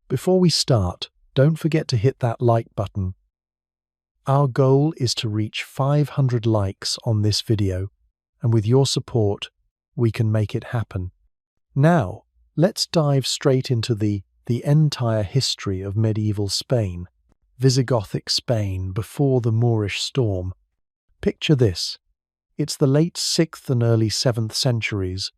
Before we start, don't forget to hit that like button. Our goal is to reach 500 likes on this video, and with your support, we can make it happen. Now, let's dive straight into the entire history of medieval Spain, Visigothic Spain before the Moorish storm. Picture this. It's the late 6th and early 7th centuries,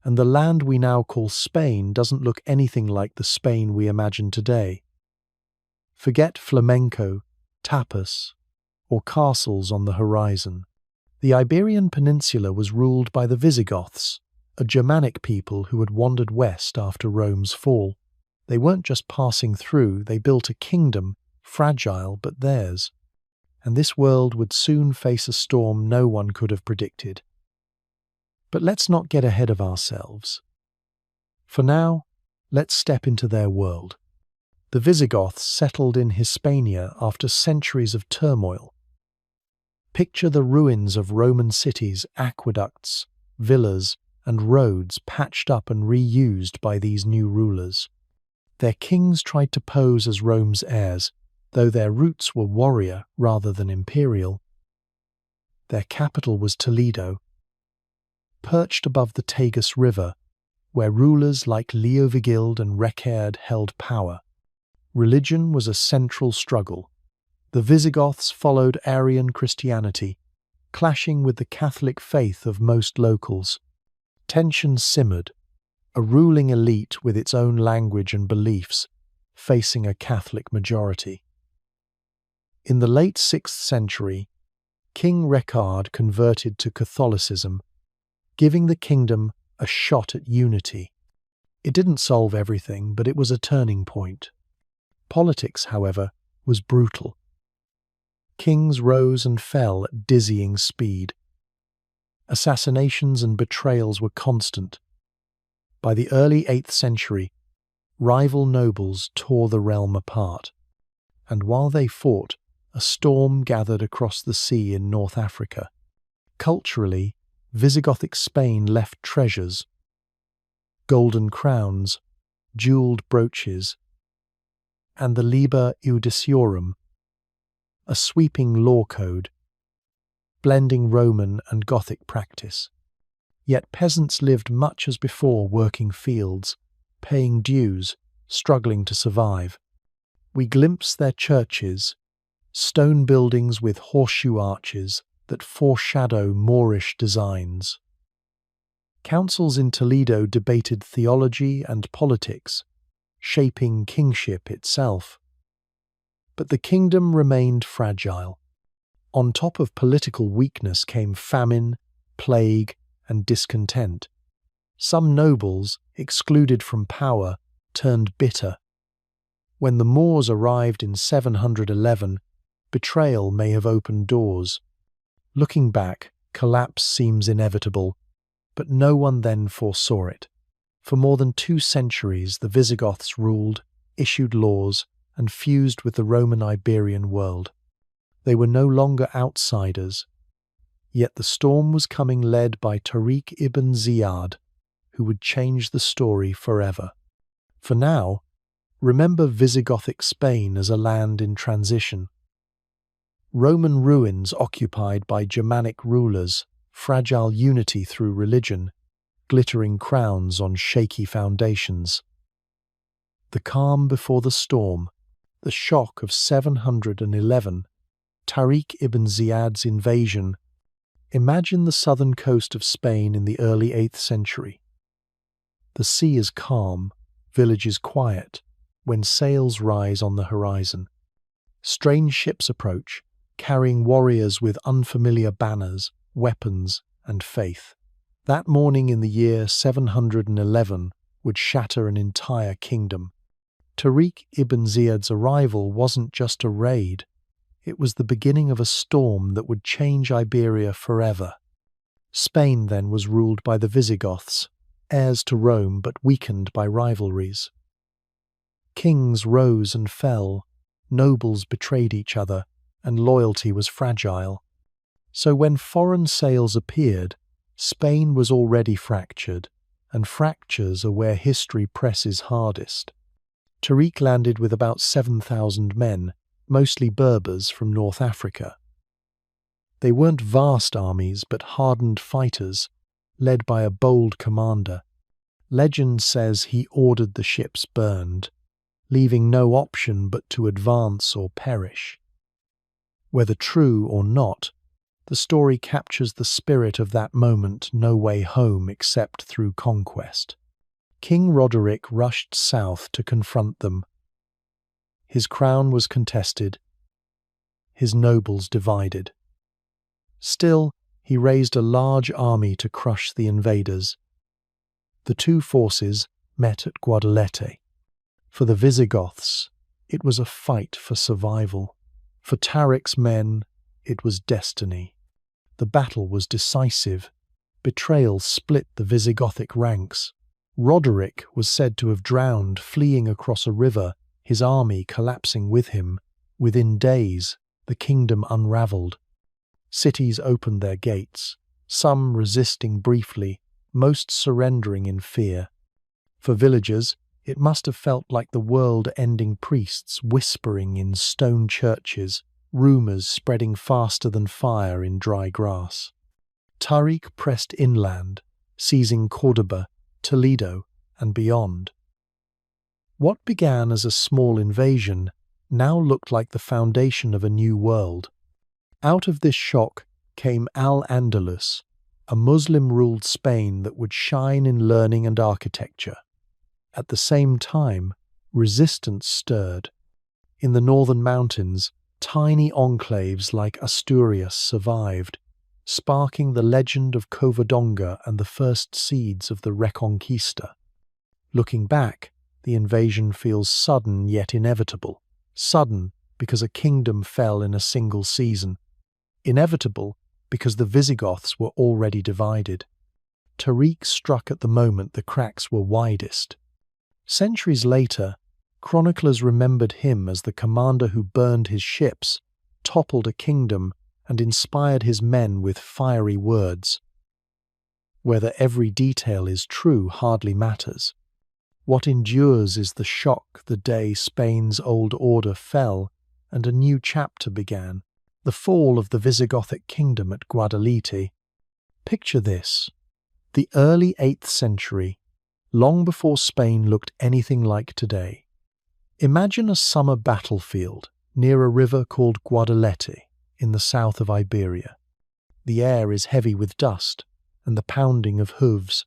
and the land we now call Spain doesn't look anything like the Spain we imagine today. Forget flamenco, tapas, or castles on the horizon. The Iberian Peninsula was ruled by the Visigoths, a Germanic people who had wandered west after Rome's fall. They weren't just passing through, they built a kingdom, fragile but theirs. And this world would soon face a storm no one could have predicted. But let's not get ahead of ourselves. For now, let's step into their world. The Visigoths settled in Hispania after centuries of turmoil. Picture the ruins of Roman cities, aqueducts, villas, and roads patched up and reused by these new rulers. Their kings tried to pose as Rome's heirs, though their roots were warrior rather than imperial. Their capital was Toledo, perched above the Tagus River, where rulers like Leovigild and Reccared held power. Religion was a central struggle. The Visigoths followed Arian Christianity, clashing with the Catholic faith of most locals. Tension simmered, a ruling elite with its own language and beliefs, facing a Catholic majority. In the late 6th century, King Reccared converted to Catholicism, giving the kingdom a shot at unity. It didn't solve everything, but it was a turning point. Politics, however, was brutal. Kings rose and fell at dizzying speed. Assassinations and betrayals were constant. By the early 8th century, rival nobles tore the realm apart, and while they fought, a storm gathered across the sea in North Africa. Culturally, Visigothic Spain left treasures, golden crowns, jewelled brooches, and the Liber Iudiciorum, a sweeping law code, blending Roman and Gothic practice. Yet peasants lived much as before, working fields, paying dues, struggling to survive. We glimpse their churches, stone buildings with horseshoe arches that foreshadow Moorish designs. Councils in Toledo debated theology and politics, shaping kingship itself. But the kingdom remained fragile. On top of political weakness came famine, plague, and discontent. Some nobles, excluded from power, turned bitter. When the Moors arrived in 711, betrayal may have opened doors. Looking back, collapse seems inevitable, but no one then foresaw it. For more than 2 centuries, the Visigoths ruled, issued laws, and fused with the Roman Iberian world. They were no longer outsiders, yet the storm was coming, led by Tariq ibn Ziyad, who would change the story forever. For now, remember Visigothic Spain as a land in transition. Roman ruins occupied by Germanic rulers, fragile unity through religion, glittering crowns on shaky foundations. The calm before the storm, the shock of 711, Tariq ibn Ziyad's invasion. Imagine the southern coast of Spain in the early 8th century. The sea is calm, villages quiet, when sails rise on the horizon. Strange ships approach, carrying warriors with unfamiliar banners, weapons, and faith. That morning in the year 711 would shatter an entire kingdom. Tariq ibn Ziyad's arrival wasn't just a raid, it was the beginning of a storm that would change Iberia forever. Spain then was ruled by the Visigoths, heirs to Rome but weakened by rivalries. Kings rose and fell, nobles betrayed each other, and loyalty was fragile. So when foreign sails appeared, Spain was already fractured, and fractures are where history presses hardest. Tariq landed with about 7,000 men, mostly Berbers from North Africa. They weren't vast armies, but hardened fighters, led by a bold commander. Legend says he ordered the ships burned, leaving no option but to advance or perish. Whether true or not, the story captures the spirit of that moment, no way home except through conquest. King Roderick rushed south to confront them. His crown was contested, his nobles divided. Still, he raised a large army to crush the invaders. The two forces met at Guadalete. For the Visigoths, it was a fight for survival. For Tariq's men, it was destiny. The battle was decisive. Betrayal split the Visigothic ranks. Roderick was said to have drowned fleeing across a river, his army collapsing with him. Within days, the kingdom unravelled. Cities opened their gates, some resisting briefly, most surrendering in fear. For villagers, it must have felt like the world-ending priests whispering in stone churches, rumours spreading faster than fire in dry grass. Tariq pressed inland, seizing Córdoba, Toledo, and beyond. What began as a small invasion now looked like the foundation of a new world. Out of this shock came Al-Andalus, a Muslim-ruled Spain that would shine in learning and architecture. At the same time, resistance stirred. In the northern mountains, tiny enclaves like Asturias survived, sparking the legend of Covadonga and the first seeds of the Reconquista. Looking back, the invasion feels sudden yet inevitable. Sudden because a kingdom fell in a single season. Inevitable because the Visigoths were already divided. Tariq struck at the moment the cracks were widest. Centuries later, chroniclers remembered him as the commander who burned his ships, toppled a kingdom, and inspired his men with fiery words. Whether every detail is true hardly matters. What endures is the shock the day Spain's old order fell and a new chapter began, the fall of the Visigothic kingdom at Guadalete. Picture this: the early 8th century, long before Spain looked anything like today. Imagine a summer battlefield near a river called Guadalete in the south of Iberia. The air is heavy with dust and the pounding of hooves.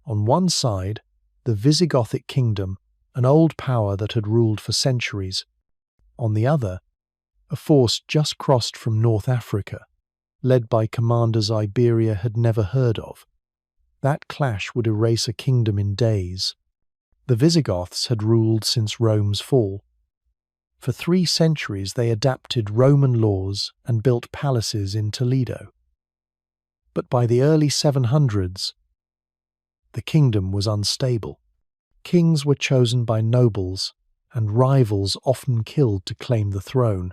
On one side, the Visigothic kingdom, an old power that had ruled for centuries. On the other, a force just crossed from North Africa, led by commanders Iberia had never heard of. That clash would erase a kingdom in days. The Visigoths had ruled since Rome's fall. For 3 centuries they adapted Roman laws and built palaces in Toledo. But by the early 700s, the kingdom was unstable. Kings were chosen by nobles, and rivals often killed to claim the throne.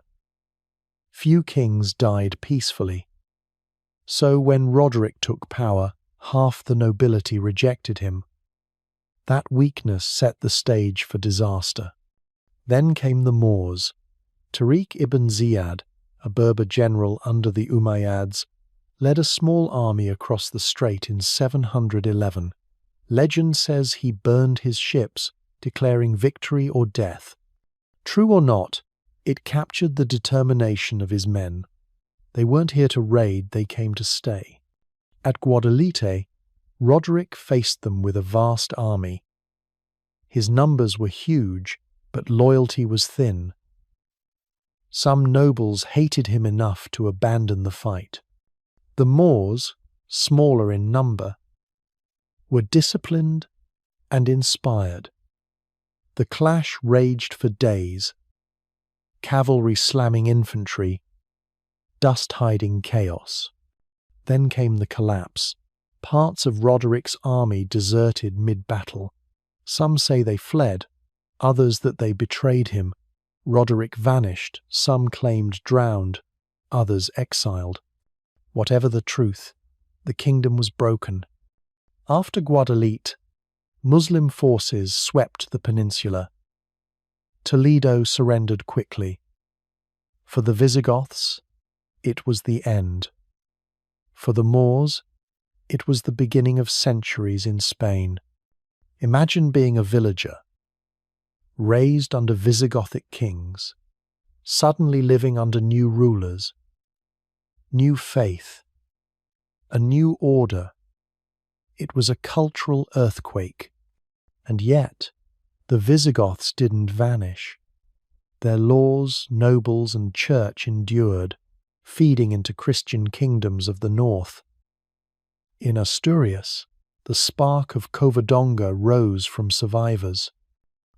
Few kings died peacefully. So when Roderick took power, half the nobility rejected him. That weakness set the stage for disaster. Then came the Moors. Tariq ibn Ziyad, a Berber general under the Umayyads, led a small army across the strait in 711. Legend says he burned his ships, declaring victory or death. True or not, it captured the determination of his men. They weren't here to raid, they came to stay. At Guadalete, Roderick faced them with a vast army. His numbers were huge, but loyalty was thin. Some nobles hated him enough to abandon the fight. The Moors, smaller in number, were disciplined and inspired. The clash raged for days. Cavalry slamming infantry, dust-hiding chaos. Then came the collapse. Parts of Roderick's army deserted mid-battle. Some say they fled, others that they betrayed him. Roderick vanished, some claimed drowned, others exiled. Whatever the truth, the kingdom was broken. After Guadalete, Muslim forces swept the peninsula. Toledo surrendered quickly. For the Visigoths, it was the end. For the Moors, it was the beginning of centuries in Spain. Imagine being a villager, raised under Visigothic kings, suddenly living under new rulers, new faith, a new order. It was a cultural earthquake, and yet the Visigoths didn't vanish. Their laws, nobles, and church endured, feeding into Christian kingdoms of the north. In Asturias, the spark of Covadonga rose from survivors.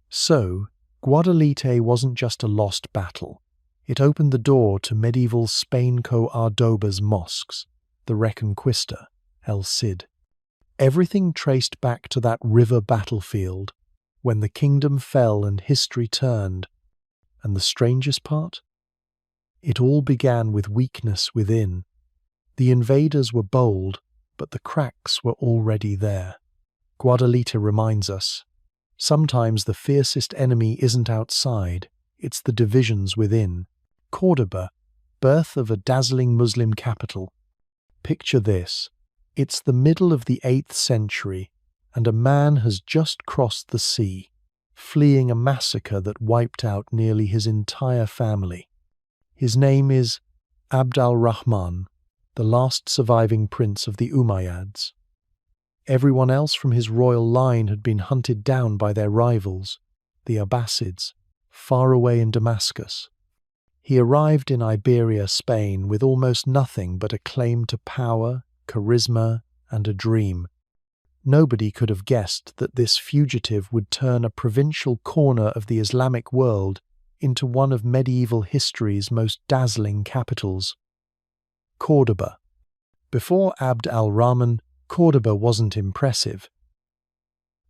So, Guadalete wasn't just a lost battle. It opened the door to medieval Spain-Cordoba's mosques, the Reconquista, El Cid. Everything traced back to that river battlefield, when the kingdom fell and history turned. And the strangest part? It all began with weakness within. The invaders were bold, but the cracks were already there. Guadalete reminds us, sometimes the fiercest enemy isn't outside, it's the divisions within. Córdoba, birth of a dazzling Muslim capital. Picture this. It's the middle of the 8th century, and a man has just crossed the sea, fleeing a massacre that wiped out nearly his entire family. His name is Abd al-Rahman, the last surviving prince of the Umayyads. Everyone else from his royal line had been hunted down by their rivals, the Abbasids, far away in Damascus. He arrived in Iberia, Spain, with almost nothing but a claim to power, charisma, and a dream. Nobody could have guessed that this fugitive would turn a provincial corner of the Islamic world into one of medieval history's most dazzling capitals. Córdoba. Before Abd al-Rahman, Córdoba wasn't impressive.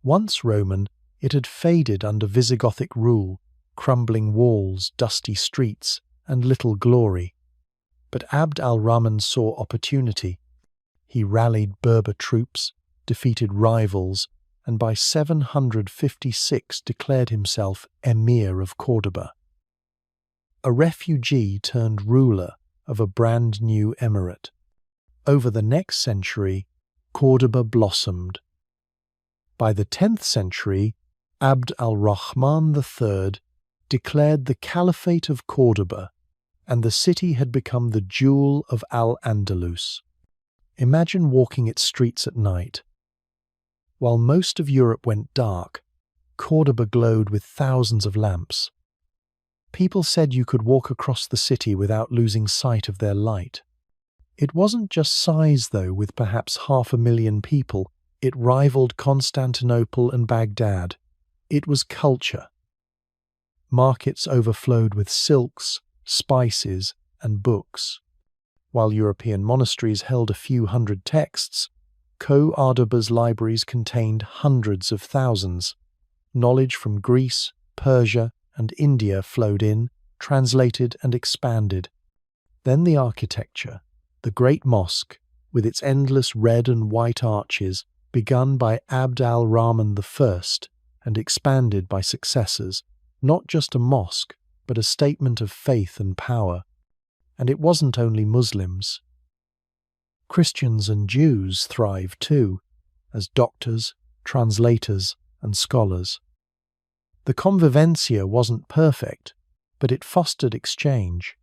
Once Roman, it had faded under Visigothic rule, crumbling walls, dusty streets, and little glory. But Abd al-Rahman saw opportunity. He rallied Berber troops, defeated rivals, and by 756 declared himself Emir of Córdoba. A refugee turned ruler of a brand new emirate. Over the next century, Córdoba blossomed. By the 10th century, Abd al-Rahman III declared the Caliphate of Córdoba, and the city had become the jewel of Al-Andalus. Imagine walking its streets at night. While most of Europe went dark, Córdoba glowed with thousands of lamps. People said you could walk across the city without losing sight of their light. It wasn't just size, though, with perhaps 500,000 people. It rivaled Constantinople and Baghdad. It was culture. Markets overflowed with silks, spices, and books. While European monasteries held a few hundred texts, Córdoba's libraries contained hundreds of thousands. Knowledge from Greece, Persia, and India flowed in, translated and expanded. Then the architecture. The great mosque, with its endless red and white arches, begun by Abd al-Rahman I and expanded by successors, not just a mosque, but a statement of faith and power. And it wasn't only Muslims. Christians and Jews thrived too, as doctors, translators, and scholars. The convivencia wasn't perfect, but it fostered exchange.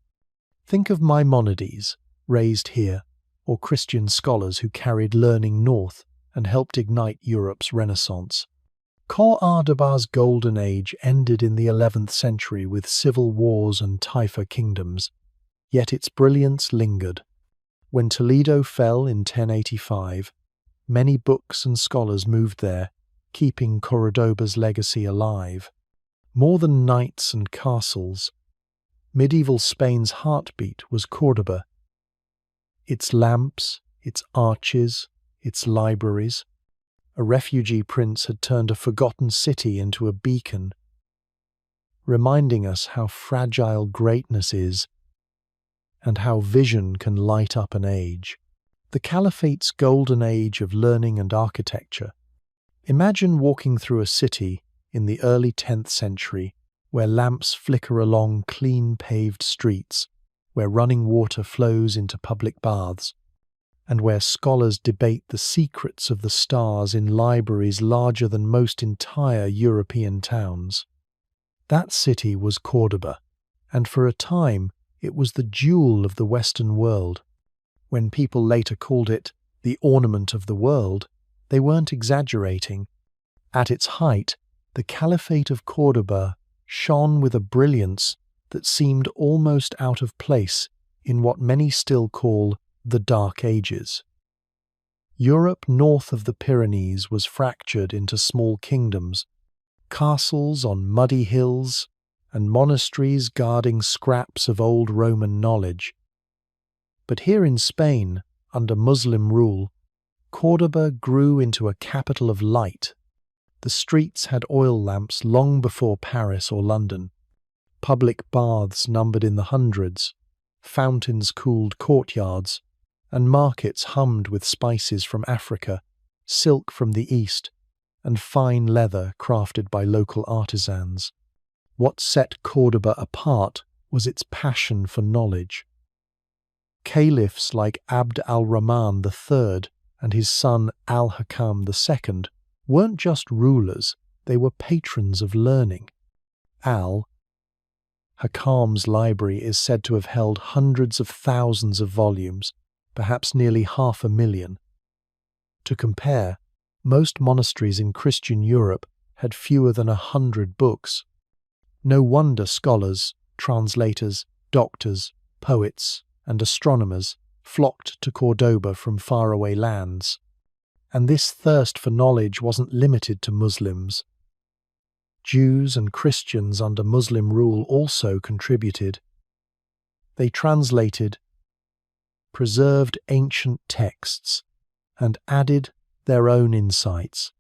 Think of Maimonides, raised here, or Christian scholars who carried learning north and helped ignite Europe's Renaissance. Córdoba's golden age ended in the 11th century with civil wars and taifa kingdoms, yet its brilliance lingered. When Toledo fell in 1085, many books and scholars moved there, keeping Córdoba's legacy alive. More than knights and castles, medieval Spain's heartbeat was Córdoba. Its lamps, its arches, its libraries. A refugee prince had turned a forgotten city into a beacon, reminding us how fragile greatness is and how vision can light up an age. The Caliphate's golden age of learning and architecture. Imagine walking through a city in the early 10th century where lamps flicker along clean paved streets, where running water flows into public baths, and where scholars debate the secrets of the stars in libraries larger than most entire European towns. That city was Córdoba, and for a time it was the jewel of the Western world. When people later called it the ornament of the world, they weren't exaggerating. At its height, the Caliphate of Córdoba shone with a brilliance that seemed almost out of place in what many still call the Dark Ages. Europe north of the Pyrenees was fractured into small kingdoms, castles on muddy hills, and monasteries guarding scraps of old Roman knowledge. But here in Spain, under Muslim rule, Córdoba grew into a capital of light. The streets had oil lamps long before Paris or London. Public baths numbered in the hundreds, fountains cooled courtyards, and markets hummed with spices from Africa, silk from the East, and fine leather crafted by local artisans. What set Córdoba apart was its passion for knowledge. Caliphs like Abd al-Rahman III and his son Al-Hakam II weren't just rulers, they were patrons of learning. Al-Hakam's library is said to have held hundreds of thousands of volumes, perhaps nearly 500,000. To compare, most monasteries in Christian Europe had fewer than 100 books. No wonder scholars, translators, doctors, poets, and astronomers flocked to Córdoba from faraway lands. And this thirst for knowledge wasn't limited to Muslims. Jews and Christians under Muslim rule also contributed. They translated, preserved ancient texts, and added their own insights.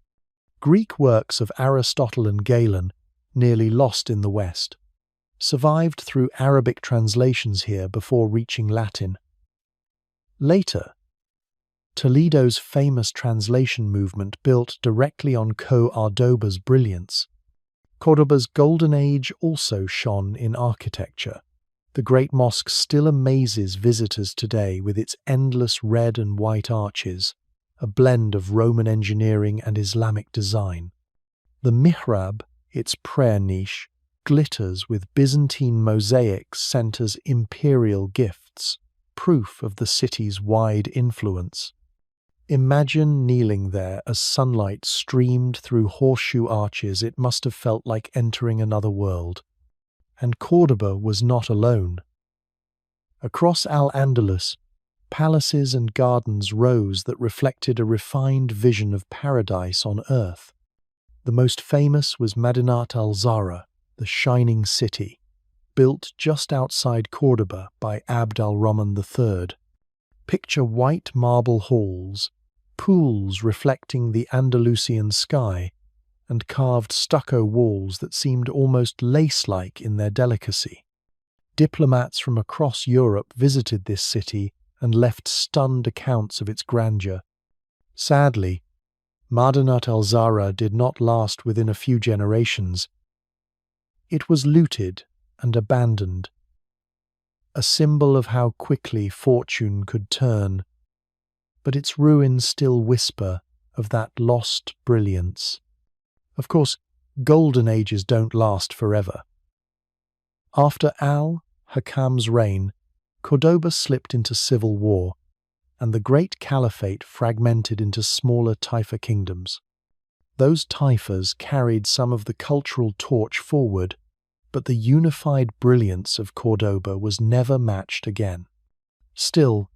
Greek works of Aristotle and Galen, nearly lost in the West, survived through Arabic translations here before reaching Latin. Later, Toledo's famous translation movement built directly on Córdoba's brilliance. Córdoba's golden age also shone in architecture. The great mosque still amazes visitors today with its endless red and white arches, a blend of Roman engineering and Islamic design. The mihrab, its prayer niche, glitters with Byzantine mosaics sent as imperial gifts, proof of the city's wide influence. Imagine kneeling there as sunlight streamed through horseshoe arches. It must have felt like entering another world. And Córdoba was not alone. Across Al-Andalus, palaces and gardens rose that reflected a refined vision of paradise on earth. The most famous was Madinat al-Zahra, the shining city, built just outside Córdoba by Abd al-Rahman III. Picture white marble halls, pools reflecting the Andalusian sky, and carved stucco walls that seemed almost lace-like in their delicacy. Diplomats from across Europe visited this city and left stunned accounts of its grandeur. Sadly, Madinat al-Zahra did not last within a few generations. It was looted and abandoned, a symbol of how quickly fortune could turn, but its ruins still whisper of that lost brilliance. Of course, golden ages don't last forever. After Al-Hakam's reign, Córdoba slipped into civil war, and the great Caliphate fragmented into smaller taifa kingdoms. Those taifas carried some of the cultural torch forward, but the unified brilliance of Córdoba was never matched again. Still,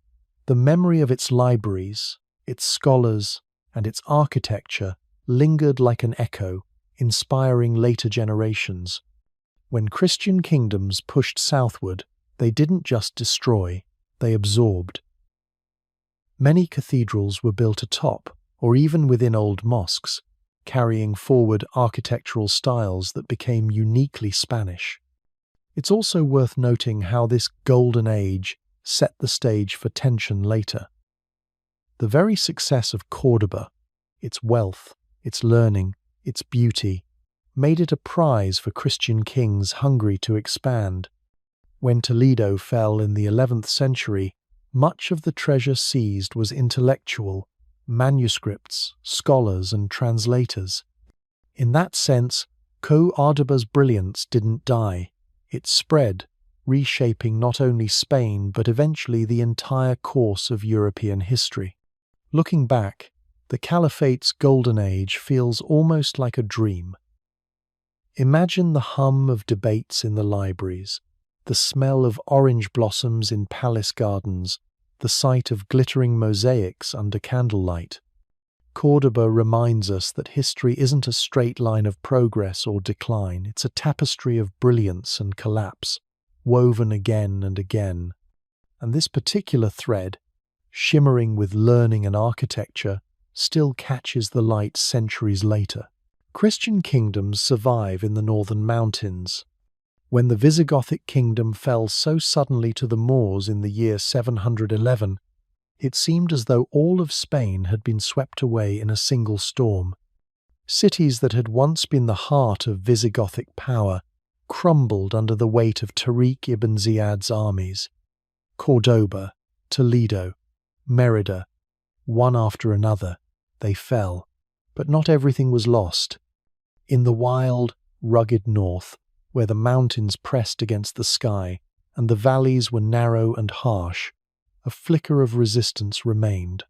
the memory of its libraries, its scholars, and its architecture lingered like an echo, inspiring later generations. When Christian kingdoms pushed southward, they didn't just destroy, they absorbed. Many cathedrals were built atop, or even within old mosques, carrying forward architectural styles that became uniquely Spanish. It's also worth noting how this golden age set the stage for tension later. The very success of Córdoba, its wealth, its learning, its beauty, made it a prize for Christian kings hungry to expand. When Toledo fell in the 11th century, much of the treasure seized was intellectual, manuscripts, scholars, and translators. In that sense, Córdoba's brilliance didn't die. It spread, reshaping not only Spain but eventually the entire course of European history. Looking back, the Caliphate's golden age feels almost like a dream. Imagine the hum of debates in the libraries, the smell of orange blossoms in palace gardens, the sight of glittering mosaics under candlelight. Córdoba reminds us that history isn't a straight line of progress or decline, it's a tapestry of brilliance and collapse, woven again and again. And this particular thread, shimmering with learning and architecture, still catches the light centuries later. Christian kingdoms survive in the northern mountains. When the Visigothic kingdom fell so suddenly to the Moors in the year 711, it seemed as though all of Spain had been swept away in a single storm. Cities that had once been the heart of Visigothic power crumbled under the weight of Tariq ibn Ziyad's armies. Córdoba, Toledo, Mérida, one after another, they fell. But not everything was lost. In the wild, rugged north, where the mountains pressed against the sky and the valleys were narrow and harsh, a flicker of resistance remained.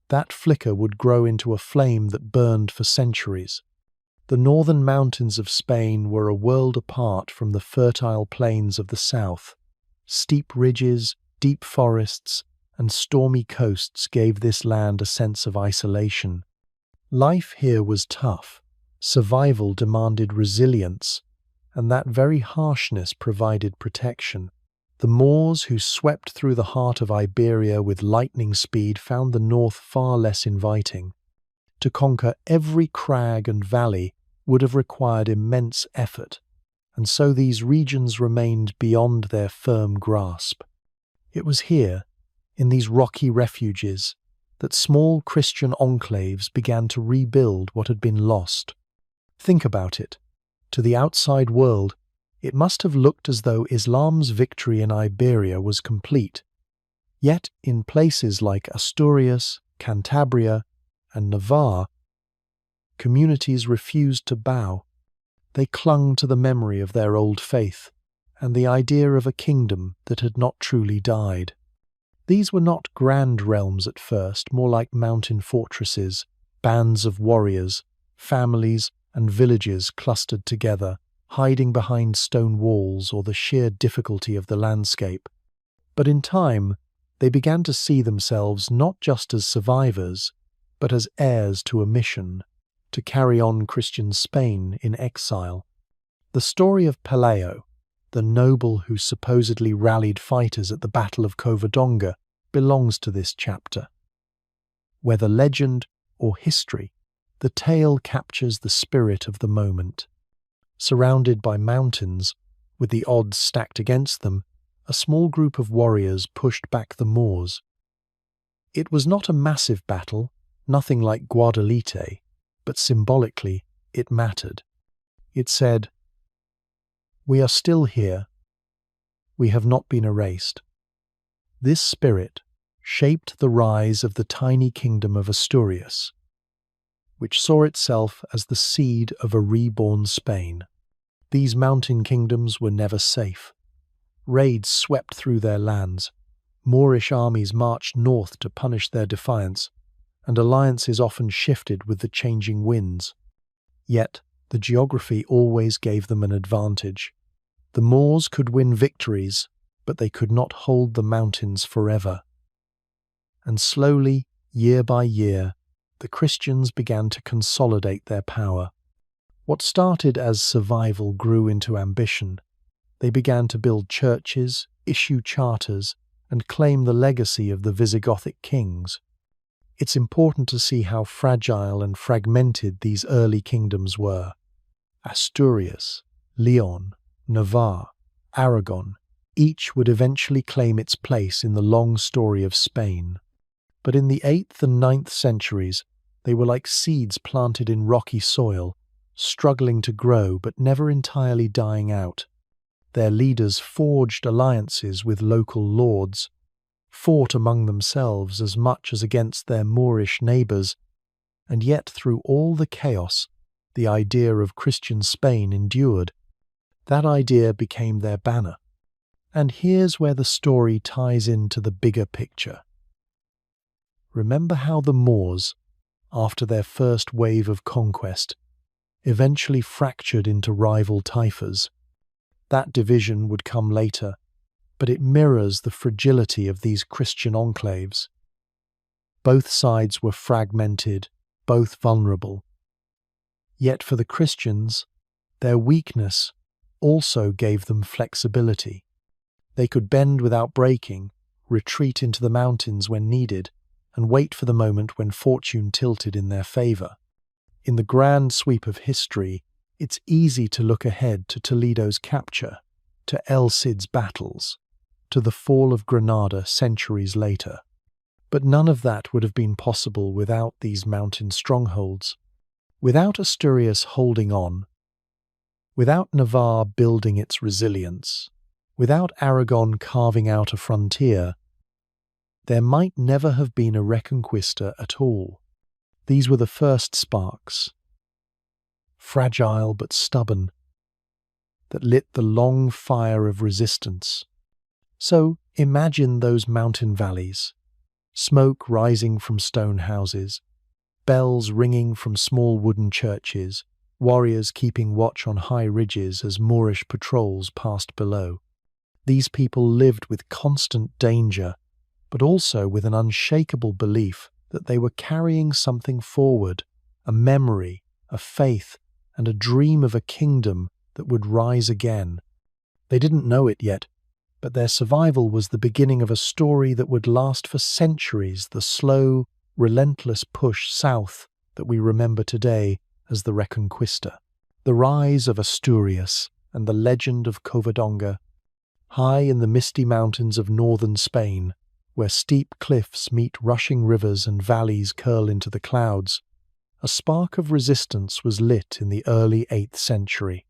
That flicker would grow into a flame that burned for centuries. The northern mountains of Spain were a world apart from the fertile plains of the south. Steep ridges, deep forests, and stormy coasts gave this land a sense of isolation. Life here was tough. Survival demanded resilience, and that very harshness provided protection. The Moors, who swept through the heart of Iberia with lightning speed, found the north far less inviting. To conquer every crag and valley would have required immense effort, and so these regions remained beyond their firm grasp. It was here, in these rocky refuges, that small Christian enclaves began to rebuild what had been lost. Think about it. To the outside world, it must have looked as though Islam's victory in Iberia was complete. Yet, in places like Asturias, Cantabria, and Navarre, communities refused to bow. They clung to the memory of their old faith and the idea of a kingdom that had not truly died. These were not grand realms at first, more like mountain fortresses, bands of warriors, families and villages clustered together, hiding behind stone walls or the sheer difficulty of the landscape. But in time, they began to see themselves not just as survivors, but as heirs to a mission, to carry on Christian Spain in exile. The story of Peleo, the noble who supposedly rallied fighters at the Battle of Covadonga, belongs to this chapter. Whether legend or history, the tale captures the spirit of the moment. Surrounded by mountains, with the odds stacked against them, a small group of warriors pushed back the Moors. It was not a massive battle, nothing like Guadalete, but symbolically it mattered. It said, "We are still here. We have not been erased." This spirit shaped the rise of the tiny kingdom of Asturias, which saw itself as the seed of a reborn Spain. These mountain kingdoms were never safe. Raids swept through their lands, Moorish armies marched north to punish their defiance, and alliances often shifted with the changing winds. Yet, the geography always gave them an advantage. The Moors could win victories, but they could not hold the mountains forever. And slowly, year by year, the Christians began to consolidate their power. What started as survival grew into ambition. They began to build churches, issue charters, and claim the legacy of the Visigothic kings. It's important to see how fragile and fragmented these early kingdoms were. Asturias, León, Navarre, Aragon, each would eventually claim its place in the long story of Spain. But in the 8th and 9th centuries, they were like seeds planted in rocky soil, struggling to grow but never entirely dying out. Their leaders forged alliances with local lords, fought among themselves as much as against their Moorish neighbours, and yet through all the chaos, the idea of Christian Spain endured. That idea became their banner. And here's where the story ties into the bigger picture. Remember how the Moors, after their first wave of conquest, eventually fractured into rival taifas. That division would come later, but it mirrors the fragility of these Christian enclaves. Both sides were fragmented, both vulnerable. Yet for the Christians, their weakness also gave them flexibility. They could bend without breaking, retreat into the mountains when needed, and wait for the moment when fortune tilted in their favour. In the grand sweep of history, it's easy to look ahead to Toledo's capture, to El Cid's battles, to the fall of Granada centuries later. But none of that would have been possible without these mountain strongholds, without Asturias holding on, without Navarre building its resilience, without Aragon carving out a frontier. There might never have been a Reconquista at all. These were the first sparks, fragile but stubborn, that lit the long fire of resistance. So imagine those mountain valleys, smoke rising from stone houses, bells ringing from small wooden churches, warriors keeping watch on high ridges as Moorish patrols passed below. These people lived with constant danger, but also with an unshakable belief that they were carrying something forward, a memory, a faith, and a dream of a kingdom that would rise again. They didn't know it yet, but their survival was the beginning of a story that would last for centuries, the slow, relentless push south that we remember today as the Reconquista. The rise of Asturias and the legend of Covadonga, high in the misty mountains of northern Spain, where steep cliffs meet rushing rivers and valleys curl into the clouds, a spark of resistance was lit in the early 8th century.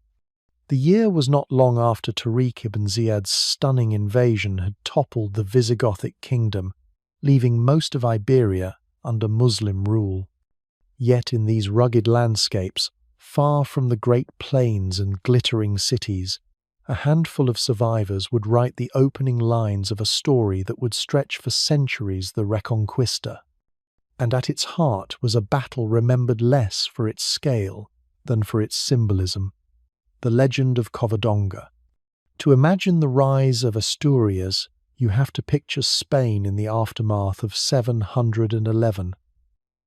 The year was not long after Tariq ibn Ziyad's stunning invasion had toppled the Visigothic kingdom, leaving most of Iberia under Muslim rule. Yet in these rugged landscapes, far from the great plains and glittering cities, a handful of survivors would write the opening lines of a story that would stretch for centuries, the Reconquista. And at its heart was a battle remembered less for its scale than for its symbolism, the legend of Covadonga. To imagine the rise of Asturias, you have to picture Spain in the aftermath of 711.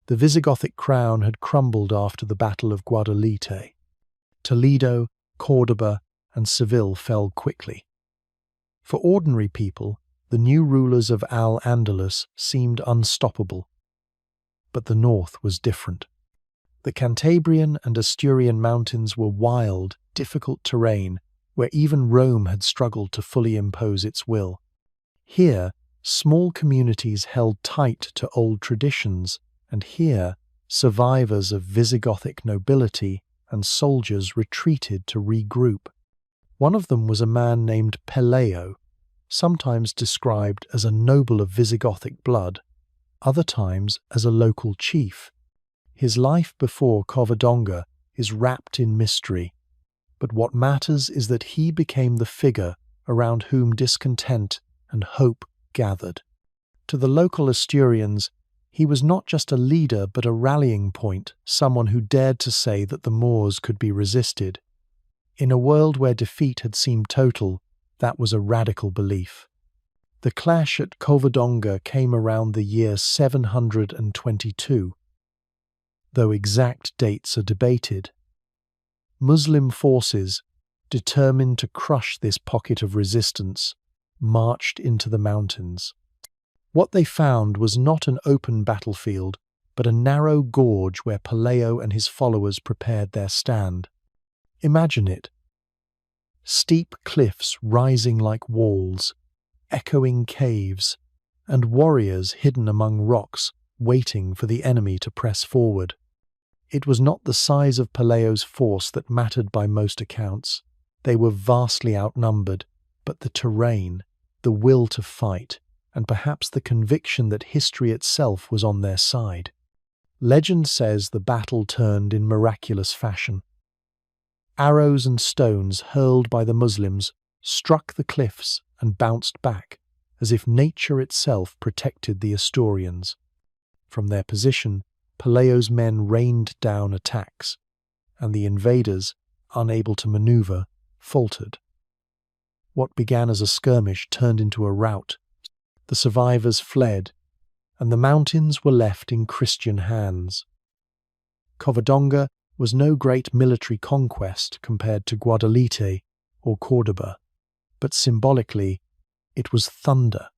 The Visigothic crown had crumbled after the Battle of Guadalete. Toledo, Córdoba, and Seville fell quickly. For ordinary people, the new rulers of Al-Andalus seemed unstoppable. But the north was different. The Cantabrian and Asturian mountains were wild, difficult terrain where even Rome had struggled to fully impose its will. Here, small communities held tight to old traditions, and here, survivors of Visigothic nobility and soldiers retreated to regroup. One of them was a man named Peleo, sometimes described as a noble of Visigothic blood, other times as a local chief. His life before Covadonga is wrapped in mystery, but what matters is that he became the figure around whom discontent and hope gathered. To the local Asturians, he was not just a leader but a rallying point, someone who dared to say that the Moors could be resisted. In a world where defeat had seemed total, that was a radical belief. The clash at Covadonga came around the year 722. Though exact dates are debated, Muslim forces, determined to crush this pocket of resistance, marched into the mountains. What they found was not an open battlefield, but a narrow gorge where Peleo and his followers prepared their stand. Imagine it. Steep cliffs rising like walls, echoing caves, and warriors hidden among rocks waiting for the enemy to press forward. It was not the size of Pelayo's force that mattered by most accounts. They were vastly outnumbered, but the terrain, the will to fight, and perhaps the conviction that history itself was on their side. Legend says the battle turned in miraculous fashion. Arrows and stones hurled by the Muslims struck the cliffs and bounced back, as if nature itself protected the Asturians. From their position, Pelayo's men rained down attacks, and the invaders, unable to maneuver, faltered. What began as a skirmish turned into a rout. The survivors fled, and the mountains were left in Christian hands. Covadonga was no great military conquest compared to Guadalete or Córdoba, but symbolically, it was thunder.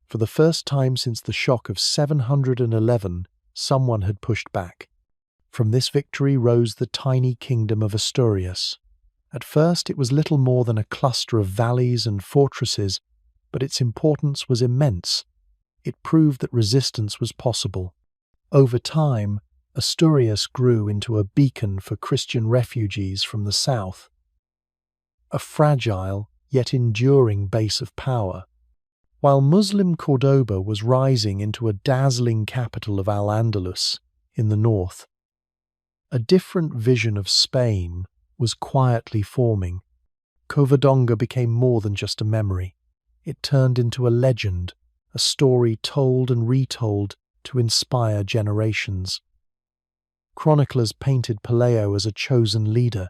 For the first time since the shock of 711, someone had pushed back. From this victory rose the tiny kingdom of Asturias. At first it was little more than a cluster of valleys and fortresses, but its importance was immense. It proved that resistance was possible. Over time, Asturias grew into a beacon for Christian refugees from the south. A fragile, yet enduring base of power. While Muslim Córdoba was rising into a dazzling capital of Al-Andalus in the north, a different vision of Spain was quietly forming. Covadonga became more than just a memory. It turned into a legend, a story told and retold to inspire generations. Chroniclers painted Pelayo as a chosen leader,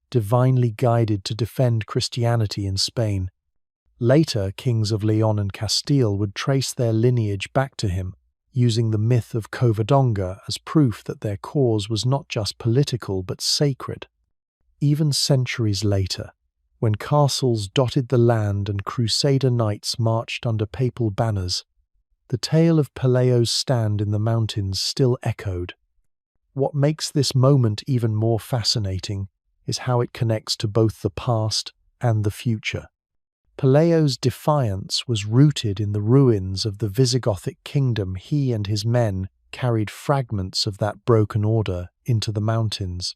divinely guided to defend Christianity in Spain. Later, kings of León and Castile would trace their lineage back to him, using the myth of Covadonga as proof that their cause was not just political but sacred. Even centuries later, when castles dotted the land and crusader knights marched under papal banners, the tale of Pelayo's stand in the mountains still echoed. What makes this moment even more fascinating is how it connects to both the past and the future. Pelayo's defiance was rooted in the ruins of the Visigothic kingdom. He and his men carried fragments of that broken order into the mountains.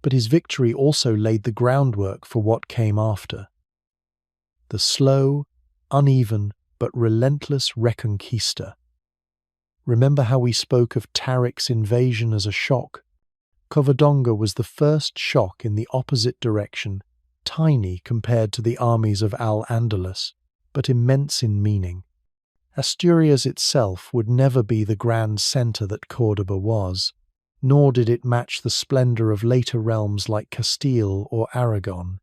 But his victory also laid the groundwork for what came after. The slow, uneven, but relentless Reconquista. Remember how we spoke of Tariq's invasion as a shock? Covadonga was the first shock in the opposite direction, tiny compared to the armies of Al-Andalus, but immense in meaning. Asturias itself would never be the grand centre that Córdoba was, nor did it match the splendour of later realms like Castile or Aragon.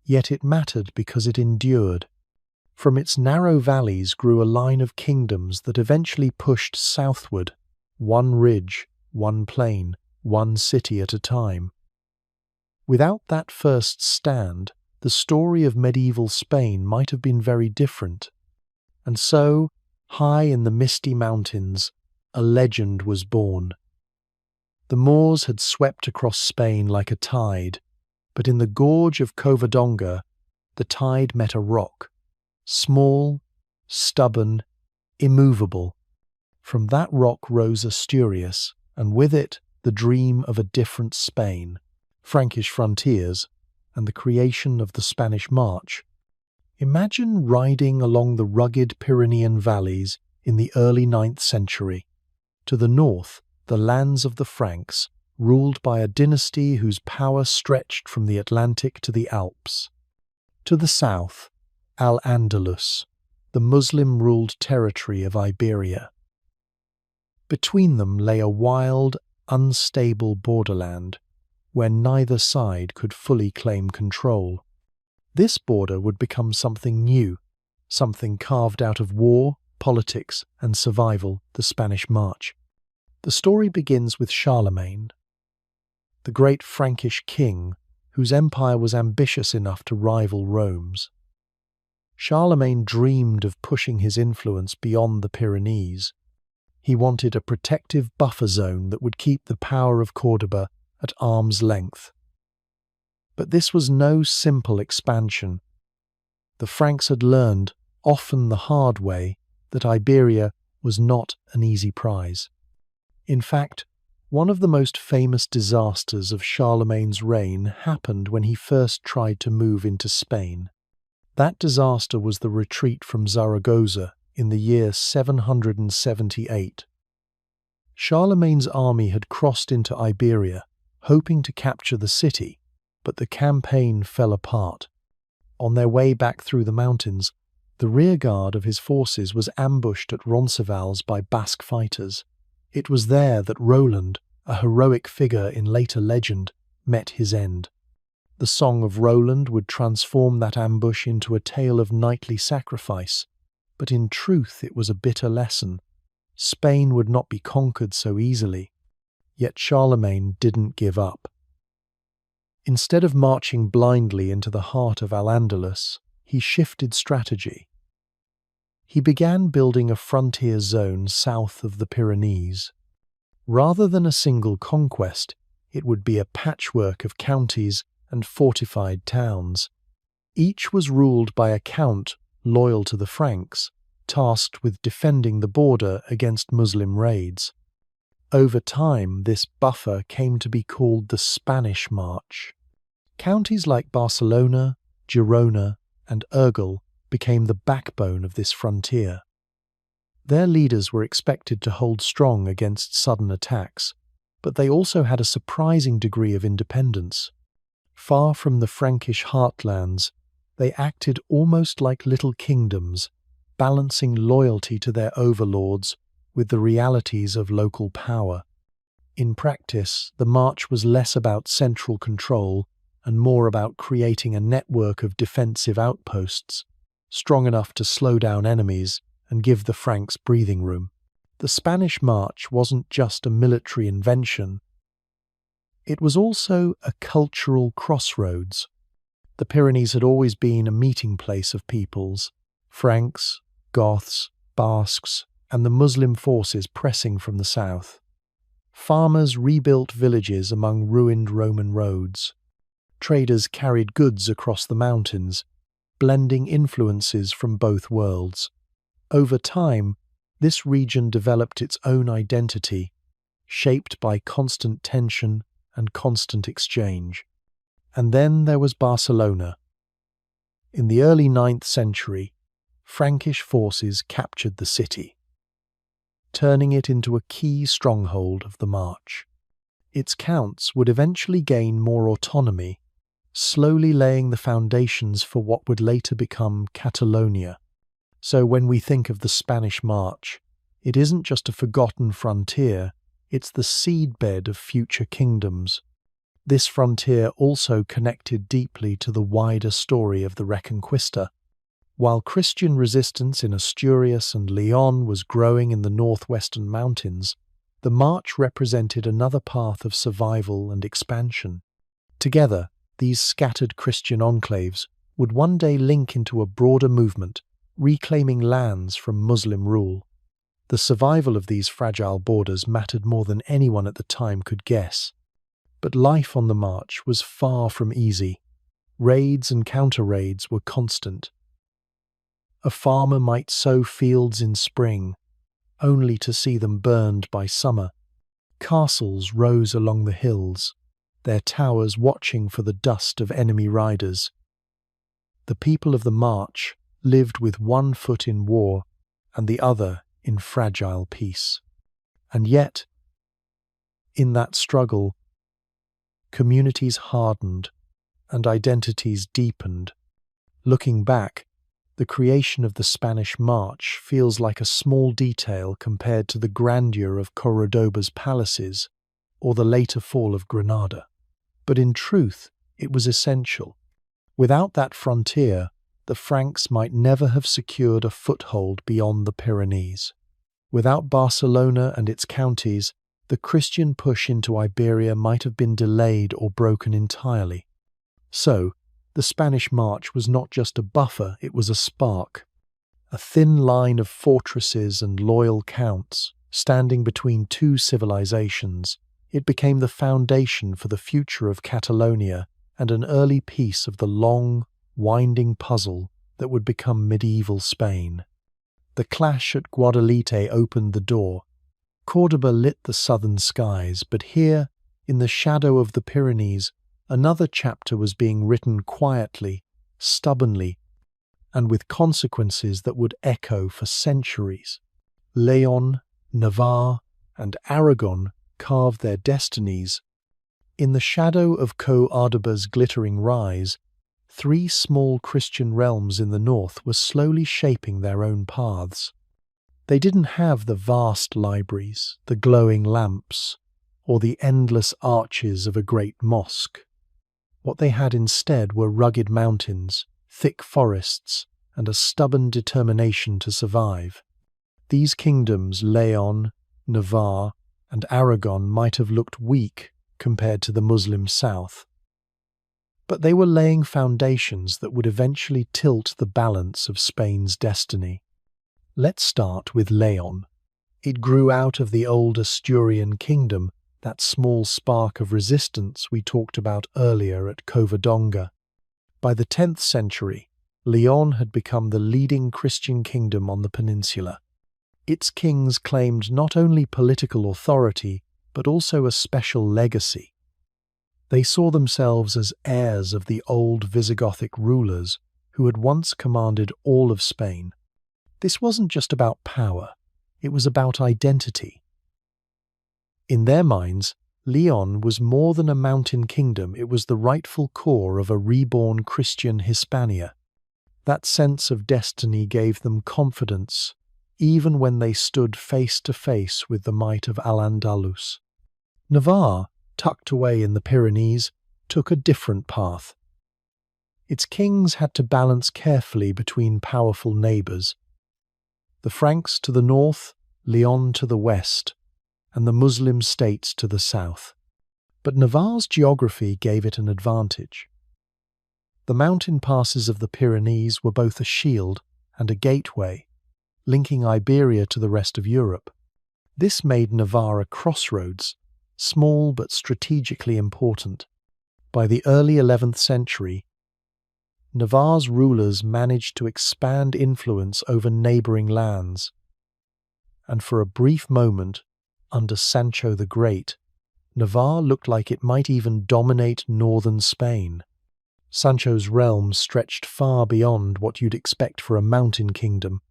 Yet it mattered because it endured. From its narrow valleys grew a line of kingdoms that eventually pushed southward, one ridge, one plain, one city at a time. Without that first stand, the story of medieval Spain might have been very different. And so, high in the misty mountains, a legend was born. The Moors had swept across Spain like a tide, but in the gorge of Covadonga, the tide met a rock, small, stubborn, immovable. From that rock rose Asturias, and with it the dream of a different Spain, Frankish frontiers, and the creation of the Spanish March. Imagine riding along the rugged Pyrenean valleys in the early 9th century. To the north, the lands of the Franks, ruled by a dynasty whose power stretched from the Atlantic to the Alps. To the south, Al-Andalus, the Muslim-ruled territory of Iberia. Between them lay a wild, unstable borderland, where neither side could fully claim control. This border would become something new, something carved out of war, politics, and survival, the Spanish March. The story begins with Charlemagne, the great Frankish king whose empire was ambitious enough to rival Rome's. Charlemagne dreamed of pushing his influence beyond the Pyrenees. He wanted a protective buffer zone that would keep the power of Córdoba at arm's length. But this was no simple expansion. The Franks had learned, often the hard way, that Iberia was not an easy prize. In fact, One of the most famous disasters of Charlemagne's reign happened when he first tried to move into Spain. That disaster was the retreat from Zaragoza in the year 778. Charlemagne's army had crossed into Iberia, hoping to capture the city, but the campaign fell apart. On their way back through the mountains, the rearguard of his forces was ambushed at Roncesvalles by Basque fighters. It was there that Roland, a heroic figure in later legend, met his end. The Song of Roland would transform that ambush into a tale of knightly sacrifice, but in truth it was a bitter lesson. Spain would not be conquered so easily, yet Charlemagne didn't give up. Instead of marching blindly into the heart of Al-Andalus, he shifted strategy. He began building a frontier zone south of the Pyrenees. Rather than a single conquest, it would be a patchwork of counties and fortified towns. Each was ruled by a count loyal to the Franks, tasked with defending the border against Muslim raids. Over time, this buffer came to be called the Spanish March. Counties like Barcelona, Girona, and Urgell became the backbone of this frontier. Their leaders were expected to hold strong against sudden attacks, but they also had a surprising degree of independence. Far from the Frankish heartlands, they acted almost like little kingdoms, balancing loyalty to their overlords with the realities of local power. In practice, the march was less about central control and more about creating a network of defensive outposts, strong enough to slow down enemies and give the Franks breathing room. The Spanish March wasn't just a military invention. It was also a cultural crossroads. The Pyrenees had always been a meeting place of peoples, Franks, Goths, Basques, and the Muslim forces pressing from the south. Farmers rebuilt villages among ruined Roman roads. Traders carried goods across the mountains, blending influences from both worlds. Over time, this region developed its own identity, shaped by constant tension and constant exchange. And then there was Barcelona. In the early 9th century, Frankish forces captured the city, turning it into a key stronghold of the march. Its counts would eventually gain more autonomy, slowly laying the foundations for what would later become Catalonia. So when we think of the Spanish March, it isn't just a forgotten frontier, it's the seedbed of future kingdoms. This frontier also connected deeply to the wider story of the Reconquista. While Christian resistance in Asturias and León was growing in the northwestern mountains, the march represented another path of survival and expansion. Together, these scattered Christian enclaves would one day link into a broader movement, reclaiming lands from Muslim rule. The survival of these fragile borders mattered more than anyone at the time could guess. But life on the march was far from easy. Raids and counter-raids were constant. A farmer might sow fields in spring, only to see them burned by summer. Castles rose along the hills, their towers watching for the dust of enemy riders. The people of the march lived with one foot in war and the other in fragile peace. And yet, in that struggle, communities hardened and identities deepened. Looking back, the creation of the Spanish March feels like a small detail compared to the grandeur of Cordoba's palaces or the later fall of Granada. But in truth, it was essential. Without that frontier, the Franks might never have secured a foothold beyond the Pyrenees. Without Barcelona and its counties, the Christian push into Iberia might have been delayed or broken entirely. So, the Spanish March was not just a buffer, it was a spark. A thin line of fortresses and loyal counts, standing between two civilizations, it became the foundation for the future of Catalonia and an early piece of the long, winding puzzle that would become medieval Spain. The clash at Guadalete opened the door. Córdoba lit the southern skies, but here, in the shadow of the Pyrenees, another chapter was being written quietly, stubbornly, and with consequences that would echo for centuries. León, Navarre, and Aragon carved their destinies. In the shadow of Córdoba's glittering rise, three small Christian realms in the north were slowly shaping their own paths. They didn't have the vast libraries, the glowing lamps, or the endless arches of a great mosque. What they had instead were rugged mountains, thick forests, and a stubborn determination to survive. These kingdoms, León, Navarre, and Aragon, might have looked weak compared to the Muslim south, but they were laying foundations that would eventually tilt the balance of Spain's destiny. Let's start with León. It grew out of the old Asturian kingdom, that small spark of resistance we talked about earlier at Covadonga. By the 10th century, León had become the leading Christian kingdom on the peninsula. Its kings claimed not only political authority, but also a special legacy. They saw themselves as heirs of the old Visigothic rulers who had once commanded all of Spain. This wasn't just about power, it was about identity. In their minds, León was more than a mountain kingdom, it was the rightful core of a reborn Christian Hispania. That sense of destiny gave them confidence, even when they stood face to face with the might of Al-Andalus. Navarre, tucked away in the Pyrenees, took a different path. Its kings had to balance carefully between powerful neighbours. The Franks to the north, León to the west, and the Muslim states to the south. But Navarre's geography gave it an advantage. The mountain passes of the Pyrenees were both a shield and a gateway, linking Iberia to the rest of Europe. This made Navarre a crossroads, small but strategically important. By the early 11th century, Navarre's rulers managed to expand influence over neighbouring lands, and for a brief moment, under Sancho the Great, Navarre looked like it might even dominate northern Spain. Sancho's realm stretched far beyond what you'd expect for a mountain kingdom.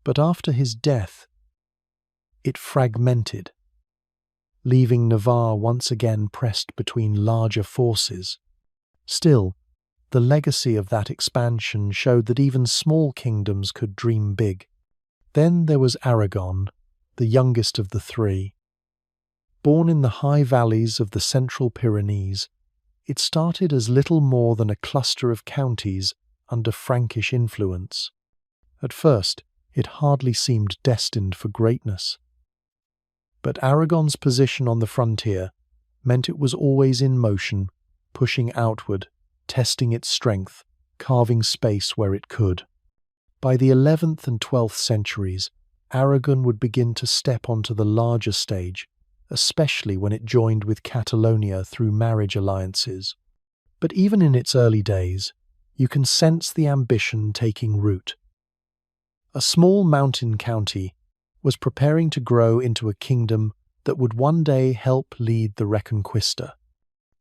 But after his death, it fragmented, leaving Navarre once again pressed between larger forces. Still, the legacy of that expansion showed that even small kingdoms could dream big. Then there was Aragon, the youngest of the three. Born in the high valleys of the central Pyrenees, it started as little more than a cluster of counties under Frankish influence. At first, it hardly seemed destined for greatness. But Aragon's position on the frontier meant it was always in motion, pushing outward, testing its strength, carving space where it could. By the 11th and 12th centuries, Aragon would begin to step onto the larger stage, especially when it joined with Catalonia through marriage alliances. But even in its early days, you can sense the ambition taking root. A small mountain county was preparing to grow into a kingdom that would one day help lead the Reconquista.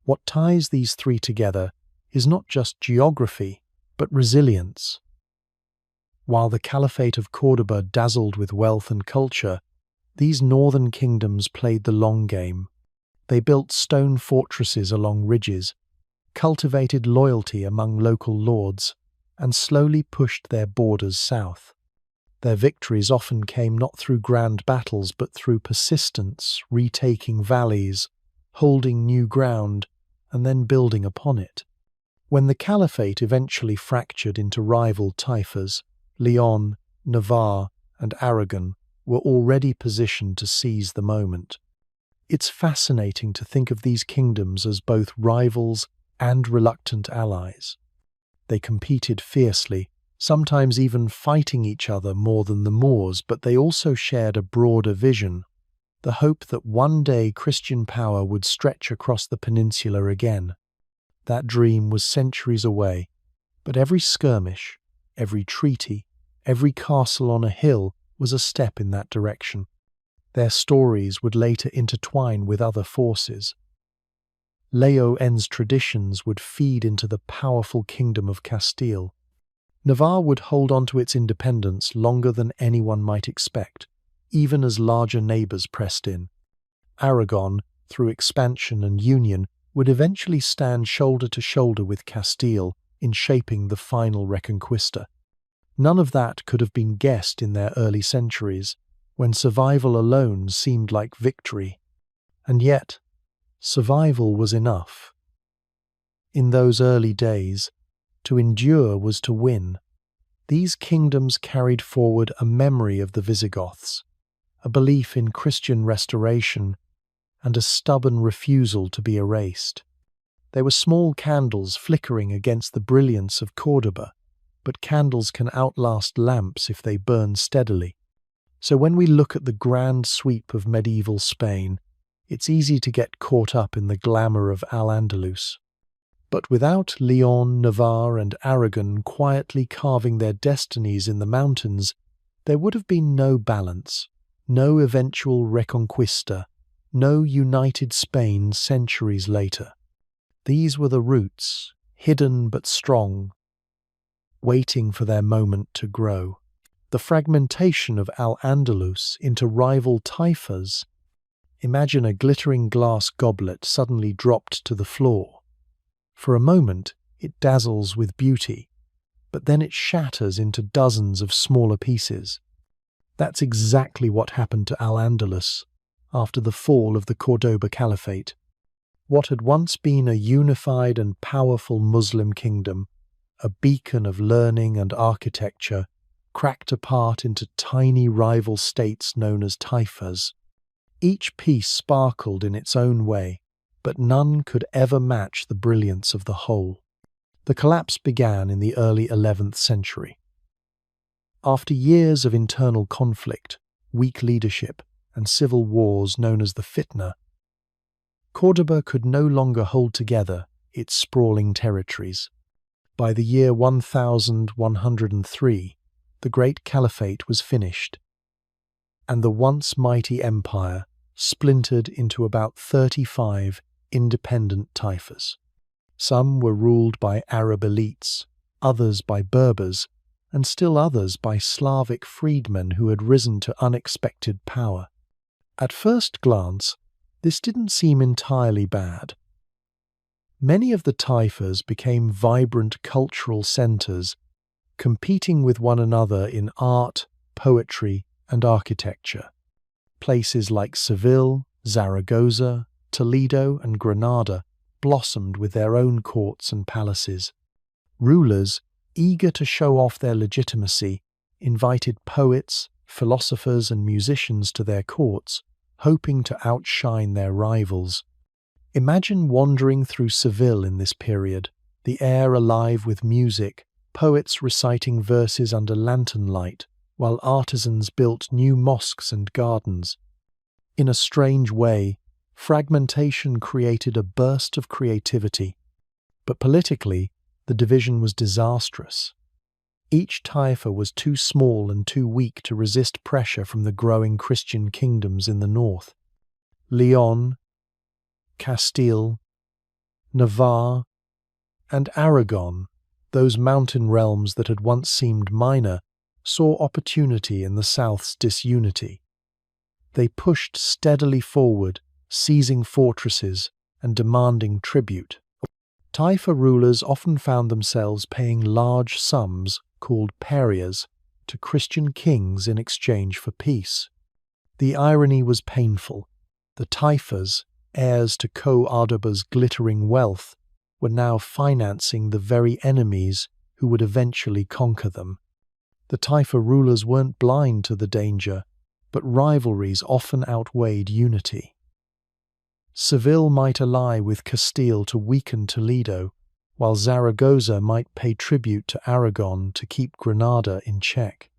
What ties these three together is not just geography, but resilience. While the Caliphate of Córdoba dazzled with wealth and culture, these northern kingdoms played the long game. They built stone fortresses along ridges, cultivated loyalty among local lords, and slowly pushed their borders south. Their victories often came not through grand battles but through persistence, retaking valleys, holding new ground, and then building upon it. When the Caliphate eventually fractured into rival taifas, León, Navarre, and Aragon were already positioned to seize the moment. It's fascinating to think of these kingdoms as both rivals and reluctant allies. They competed fiercely, sometimes even fighting each other more than the Moors, but they also shared a broader vision, the hope that one day Christian power would stretch across the peninsula again. That dream was centuries away, but every skirmish, every treaty, every castle on a hill was a step in that direction. Their stories would later intertwine with other forces. León's traditions would feed into the powerful kingdom of Castile. Navarre would hold on to its independence longer than anyone might expect, even as larger neighbours pressed in. Aragon, through expansion and union, would eventually stand shoulder to shoulder with Castile in shaping the final Reconquista. None of that could have been guessed in their early centuries, when survival alone seemed like victory. And yet, survival was enough. In those early days, to endure was to win. These kingdoms carried forward a memory of the Visigoths, a belief in Christian restoration, and a stubborn refusal to be erased. They were small candles flickering against the brilliance of Córdoba, but candles can outlast lamps if they burn steadily. So when we look at the grand sweep of medieval Spain, it's easy to get caught up in the glamour of Al-Andalus. But without León, Navarre and Aragon quietly carving their destinies in the mountains, there would have been no balance, no eventual Reconquista, no united Spain centuries later. These were the roots, hidden but strong, waiting for their moment to grow. The fragmentation of Al-Andalus into rival taifas. Imagine a glittering glass goblet suddenly dropped to the floor. For a moment, it dazzles with beauty, but then it shatters into dozens of smaller pieces. That's exactly what happened to Al-Andalus after the fall of the Córdoba Caliphate. What had once been a unified and powerful Muslim kingdom, a beacon of learning and architecture, cracked apart into tiny rival states known as taifas. Each piece sparkled in its own way, but none could ever match the brilliance of the whole. The collapse began in the early 11th century. After years of internal conflict, weak leadership, and civil wars known as the Fitna, Córdoba could no longer hold together its sprawling territories. By the year 1103, the Great Caliphate was finished, and the once mighty empire splintered into about 35 independent taifas. Some were ruled by Arab elites, others by Berbers, and still others by Slavic freedmen who had risen to unexpected power. At first glance, this didn't seem entirely bad. Many of the taifas became vibrant cultural centres, competing with one another in art, poetry, and architecture. Places like Seville, Zaragoza, Toledo, and Granada blossomed with their own courts and palaces. Rulers, eager to show off their legitimacy, invited poets, philosophers, and musicians to their courts, hoping to outshine their rivals. Imagine wandering through Seville in this period, the air alive with music, poets reciting verses under lantern light, while artisans built new mosques and gardens. In a strange way, fragmentation created a burst of creativity, but politically, the division was disastrous. Each taifa was too small and too weak to resist pressure from the growing Christian kingdoms in the north. León, Castile, Navarre, and Aragon, those mountain realms that had once seemed minor, saw opportunity in the south's disunity. They pushed steadily forward, seizing fortresses and demanding tribute. Taifa rulers often found themselves paying large sums, called parias, to Christian kings in exchange for peace. The irony was painful. The taifas, heirs to Córdoba's glittering wealth, were now financing the very enemies who would eventually conquer them. The taifa rulers weren't blind to the danger, but rivalries often outweighed unity. Seville might ally with Castile to weaken Toledo, while Zaragoza might pay tribute to Aragon to keep Granada in check.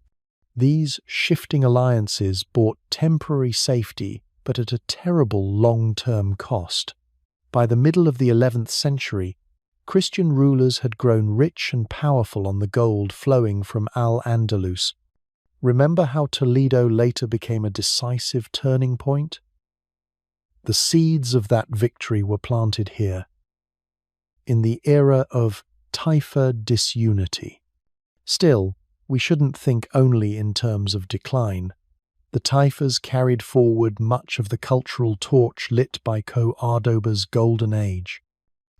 These shifting alliances brought temporary safety, but at a terrible long-term cost. By the middle of the 11th century, Christian rulers had grown rich and powerful on the gold flowing from Al-Andalus. Remember how Toledo later became a decisive turning point? The seeds of that victory were planted here, in the era of taifa disunity. Still, we shouldn't think only in terms of decline. The taifas carried forward much of the cultural torch lit by Córdoba's golden age.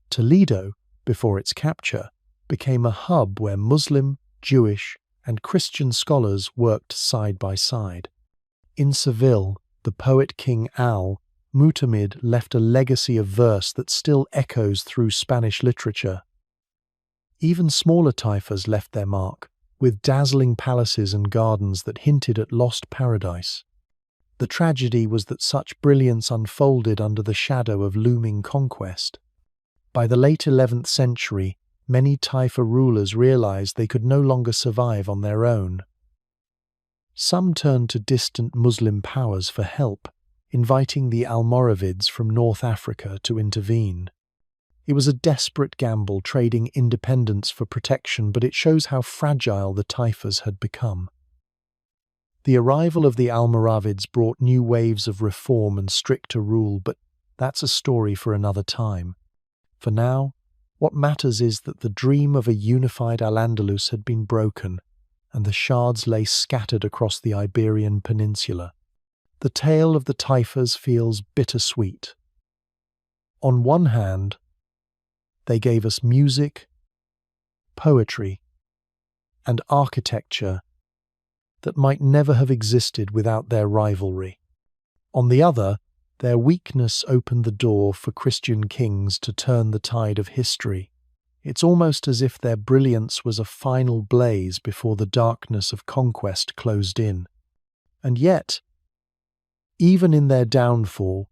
Toledo, before its capture, became a hub where Muslim, Jewish, and Christian scholars worked side by side. In Seville, the poet King Al-Mutamid left a legacy of verse that still echoes through Spanish literature. Even smaller taifas left their mark, with dazzling palaces and gardens that hinted at lost paradise. The tragedy was that such brilliance unfolded under the shadow of looming conquest. By the late 11th century, many taifa rulers realized they could no longer survive on their own. Some turned to distant Muslim powers for help, inviting the Almoravids from North Africa to intervene. It was a desperate gamble, trading independence for protection, but it shows how fragile the taifas had become. The arrival of the Almoravids brought new waves of reform and stricter rule, but that's a story for another time. For now, what matters is that the dream of a unified Al-Andalus had been broken, and the shards lay scattered across the Iberian Peninsula. The tale of the taifas feels bittersweet. On one hand, they gave us music, poetry, and architecture that might never have existed without their rivalry. On the other, their weakness opened the door for Christian kings to turn the tide of history. It's almost as if their brilliance was a final blaze before the darkness of conquest closed in. And yet, even in their downfall,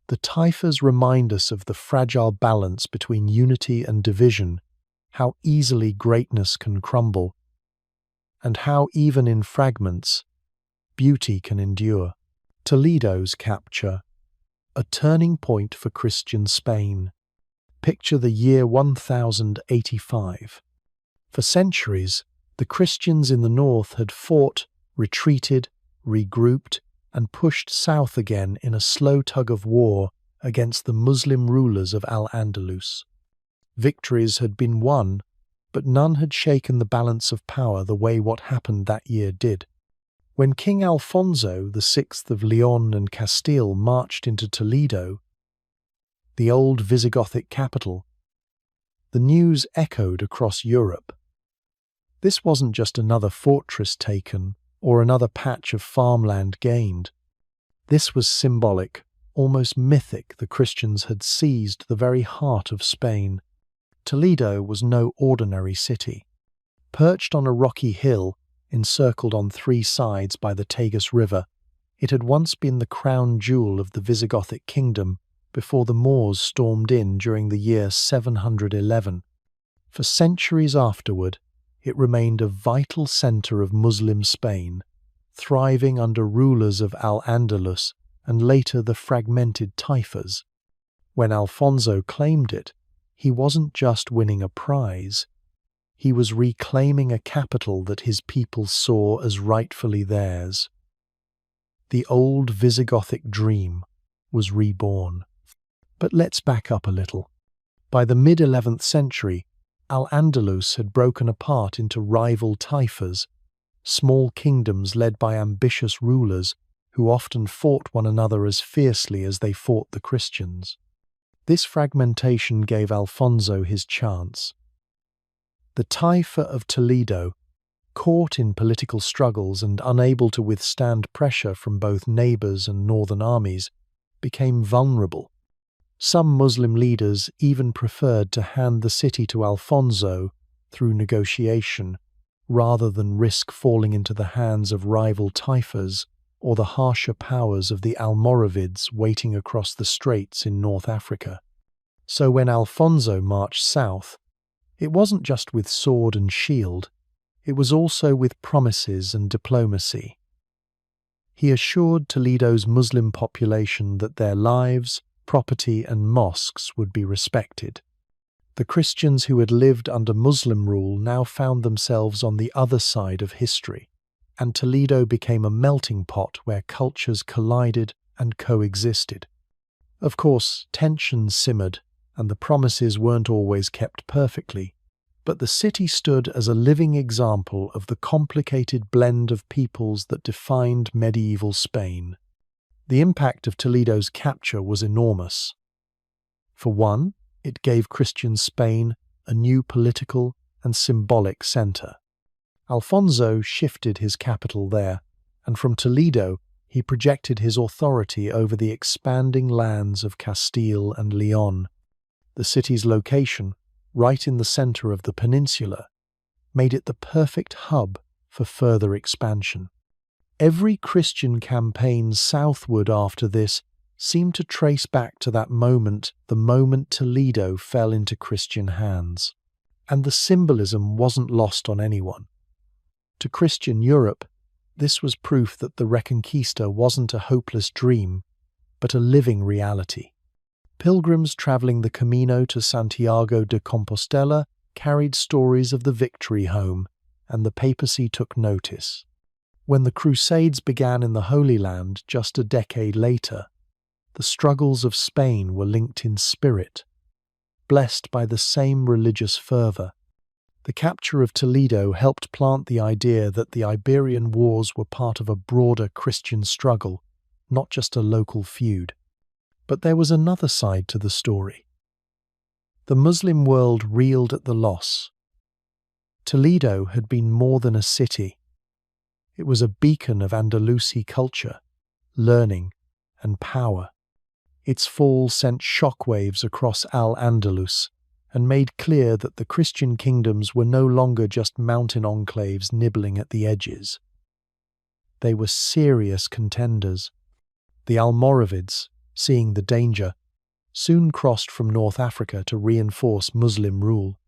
the taifas remind us of the fragile balance between unity and division, how easily greatness can crumble, and how even in fragments, beauty can endure. Toledo's capture, a turning point for Christian Spain. Picture the year 1085. For centuries, the Christians in the north had fought, retreated, regrouped, and pushed south again in a slow tug of war against the Muslim rulers of Al-Andalus. Victories had been won, but none had shaken the balance of power the way what happened that year did. When King Alfonso VI of León and Castile marched into Toledo, the old Visigothic capital, the news echoed across Europe. This wasn't just another fortress taken or another patch of farmland gained. This was symbolic, almost mythic. The Christians had seized the very heart of Spain. Toledo was no ordinary city. Perched on a rocky hill, encircled on three sides by the Tagus River, it had once been the crown jewel of the Visigothic kingdom before the Moors stormed in during the year 711. For centuries afterward, it remained a vital centre of Muslim Spain, thriving under rulers of Al-Andalus and later the fragmented taifas. When Alfonso claimed it, he wasn't just winning a prize, he was reclaiming a capital that his people saw as rightfully theirs. The old Visigothic dream was reborn. But let's back up a little. By the mid-11th century, Al-Andalus had broken apart into rival taifas, small kingdoms led by ambitious rulers who often fought one another as fiercely as they fought the Christians. This fragmentation gave Alfonso his chance. The taifa of Toledo, caught in political struggles and unable to withstand pressure from both neighbours and northern armies, became vulnerable. Some Muslim leaders even preferred to hand the city to Alfonso through negotiation, rather than risk falling into the hands of rival taifas or the harsher powers of the Almoravids waiting across the straits in North Africa. So when Alfonso marched south, it wasn't just with sword and shield, it was also with promises and diplomacy. He assured Toledo's Muslim population that their lives, property and mosques would be respected. The Christians who had lived under Muslim rule now found themselves on the other side of history. and Toledo became a melting pot where cultures collided and coexisted. Of course, tensions simmered, and the promises weren't always kept perfectly, but the city stood as a living example of the complicated blend of peoples that defined medieval Spain. The impact of Toledo's capture was enormous. For one, it gave Christian Spain a new political and symbolic centre. Alfonso shifted his capital there, and from Toledo he projected his authority over the expanding lands of Castile and León. The city's location, right in the centre of the peninsula, made it the perfect hub for further expansion. Every Christian campaign southward after this seemed to trace back to that moment, the moment Toledo fell into Christian hands. And the symbolism wasn't lost on anyone. To Christian Europe, this was proof that the Reconquista wasn't a hopeless dream, but a living reality. Pilgrims travelling the Camino to Santiago de Compostela carried stories of the victory home, and the papacy took notice. When the Crusades began in the Holy Land just a decade later, the struggles of Spain were linked in spirit, blessed by the same religious fervour. The capture of Toledo helped plant the idea that the Iberian Wars were part of a broader Christian struggle, not just a local feud. But there was another side to the story. The Muslim world reeled at the loss. Toledo had been more than a city. It was a beacon of Andalusi culture, learning, and power. Its fall sent shockwaves across Al-Andalus and made clear that the Christian kingdoms were no longer just mountain enclaves nibbling at the edges. They were serious contenders. The Almoravids, seeing the danger, soon crossed from North Africa to reinforce Muslim rule.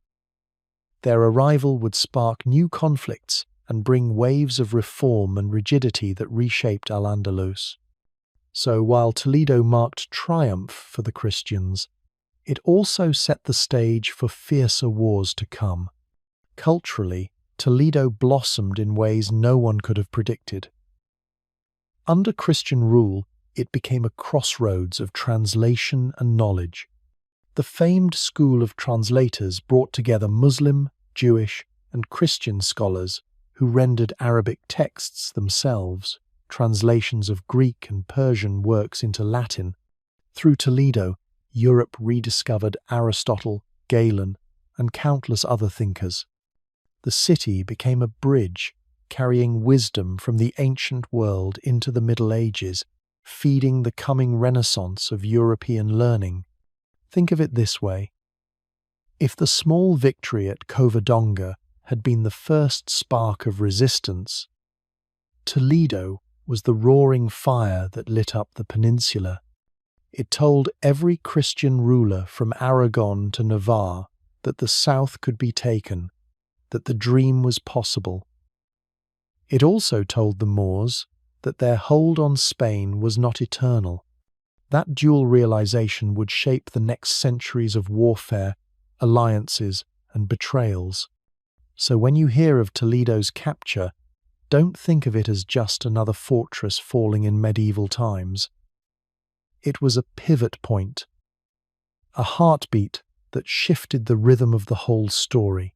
Their arrival would spark new conflicts and bring waves of reform and rigidity that reshaped Al-Andalus. So while Toledo marked triumph for the Christians, it also set the stage for fiercer wars to come. Culturally, Toledo blossomed in ways no one could have predicted. Under Christian rule, it became a crossroads of translation and knowledge. The famed school of translators brought together Muslim, Jewish, and Christian scholars who rendered Arabic texts themselves, translations of Greek and Persian works into Latin. Through Toledo, Europe rediscovered Aristotle, Galen, and countless other thinkers. The city became a bridge, carrying wisdom from the ancient world into the Middle Ages, feeding the coming renaissance of European learning. Think of it this way. If the small victory at Covadonga had been the first spark of resistance, Toledo was the roaring fire that lit up the peninsula. It told every Christian ruler from Aragon to Navarre that the south could be taken, that the dream was possible. It also told the Moors that their hold on Spain was not eternal. That dual realization would shape the next centuries of warfare, alliances, and betrayals. So when you hear of Toledo's capture, don't think of it as just another fortress falling in medieval times. It was a pivot point, a heartbeat that shifted the rhythm of the whole story.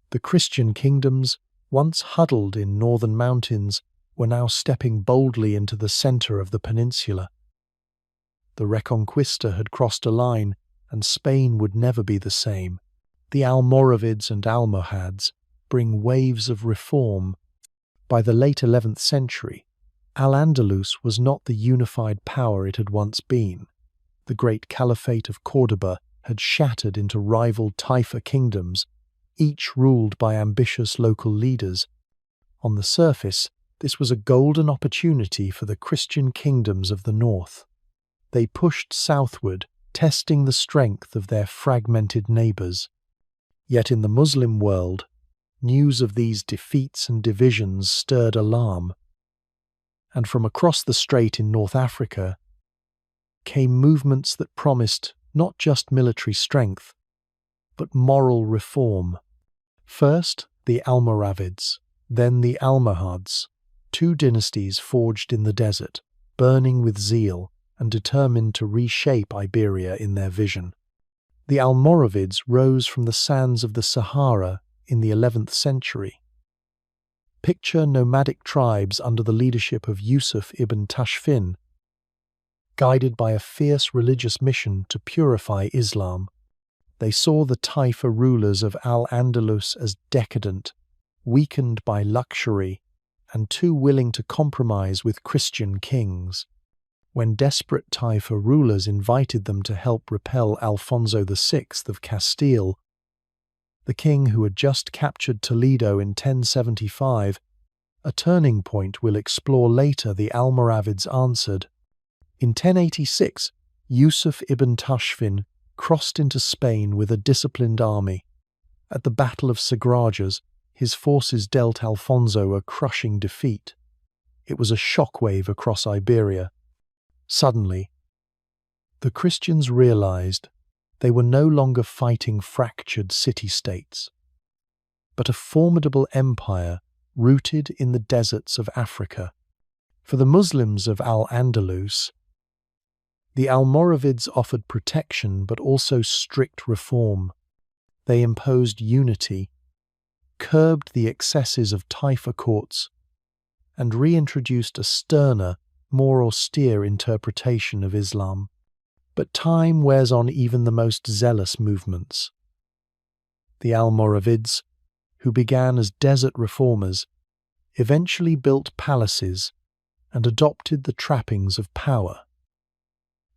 The Christian kingdoms, once huddled in northern mountains, were now stepping boldly into the center of the peninsula. The Reconquista had crossed a line, and Spain would never be the same. The Almoravids and Almohads bring waves of reform. By the late 11th century, Al-Andalus was not the unified power it had once been. The great Caliphate of Córdoba had shattered into rival taifa kingdoms, each ruled by ambitious local leaders. On the surface, this was a golden opportunity for the Christian kingdoms of the north. They pushed southward, testing the strength of their fragmented neighbours. Yet in the Muslim world, news of these defeats and divisions stirred alarm. And from across the strait in North Africa came movements that promised not just military strength, but moral reform. First, the Almoravids, then the Almohads, two dynasties forged in the desert, burning with zeal and determined to reshape Iberia in their vision. The Almoravids rose from the sands of the Sahara in the 11th century. Picture nomadic tribes under the leadership of Yusuf ibn Tashfin, guided by a fierce religious mission to purify Islam. They saw the taifa rulers of Al-Andalus as decadent, weakened by luxury, and too willing to compromise with Christian kings. When desperate taifa rulers invited them to help repel Alfonso VI of Castile, the king who had just captured Toledo in 1075, a turning point we'll explore later, the Almoravids answered. In 1086, Yusuf ibn Tashfin crossed into Spain with a disciplined army. At the Battle of Sagrajas, his forces dealt Alfonso a crushing defeat. It was a shockwave across Iberia. Suddenly, the Christians realized they were no longer fighting fractured city-states, but a formidable empire rooted in the deserts of Africa. For the Muslims of Al-Andalus, the Almoravids offered protection but also strict reform. They imposed unity, curbed the excesses of taifa courts, and reintroduced a sterner, more austere interpretation of Islam. But time wears on even the most zealous movements. The Almoravids, who began as desert reformers, eventually built palaces and adopted the trappings of power.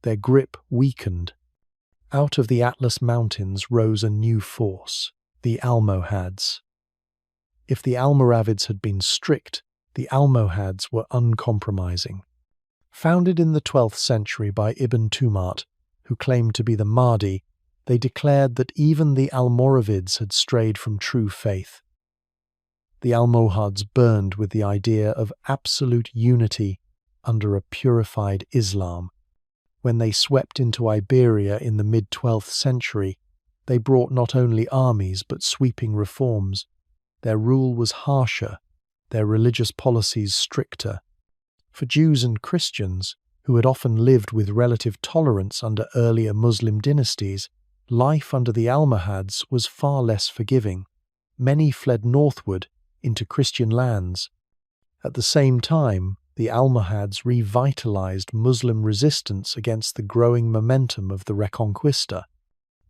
Their grip weakened. Out of the Atlas Mountains rose a new force, the Almohads. If the Almoravids had been strict, the Almohads were uncompromising. Founded in the 12th century by Ibn Tumart, who claimed to be the Mahdi, they declared that even the Almoravids had strayed from true faith. The Almohads burned with the idea of absolute unity under a purified Islam. When they swept into Iberia in the mid-12th century, they brought not only armies but sweeping reforms. Their rule was harsher, their religious policies stricter. For Jews and Christians, who had often lived with relative tolerance under earlier Muslim dynasties, life under the Almohads was far less forgiving. Many fled northward into Christian lands. At the same time, the Almohads revitalized Muslim resistance against the growing momentum of the Reconquista.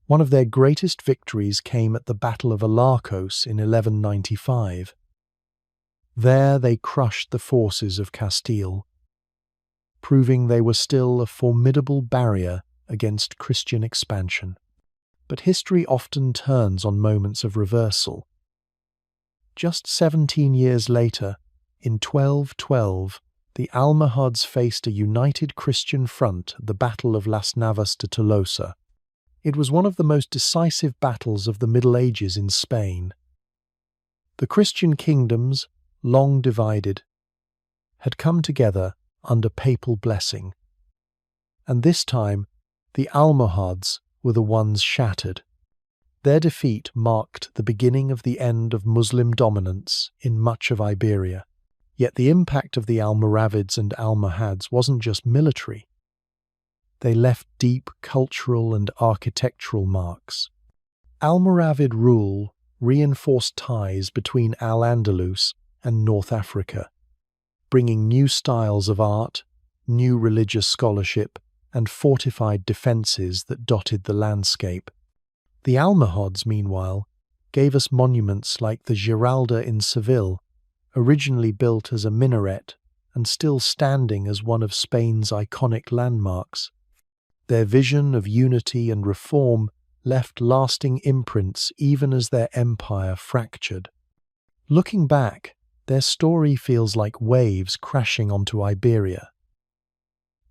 One of their greatest victories came at the Battle of Alarcos in 1195. There they crushed the forces of Castile, proving they were still a formidable barrier against Christian expansion. But history often turns on moments of reversal. Just 17 years later, in 1212, the Almohads faced a united Christian front at the Battle of Las Navas de Tolosa. It was one of the most decisive battles of the Middle Ages in Spain. The Christian kingdoms, long divided, had come together under papal blessing. And this time, the Almohads were the ones shattered. Their defeat marked the beginning of the end of Muslim dominance in much of Iberia. Yet the impact of the Almoravids and Almohads wasn't just military. They left deep cultural and architectural marks. Almoravid rule reinforced ties between Al-Andalus and North Africa, bringing new styles of art, new religious scholarship, and fortified defences that dotted the landscape. The Almohads, meanwhile, gave us monuments like the Giralda in Seville, originally built as a minaret and still standing as one of Spain's iconic landmarks. Their vision of unity and reform left lasting imprints even as their empire fractured. Looking back, their story feels like waves crashing onto Iberia.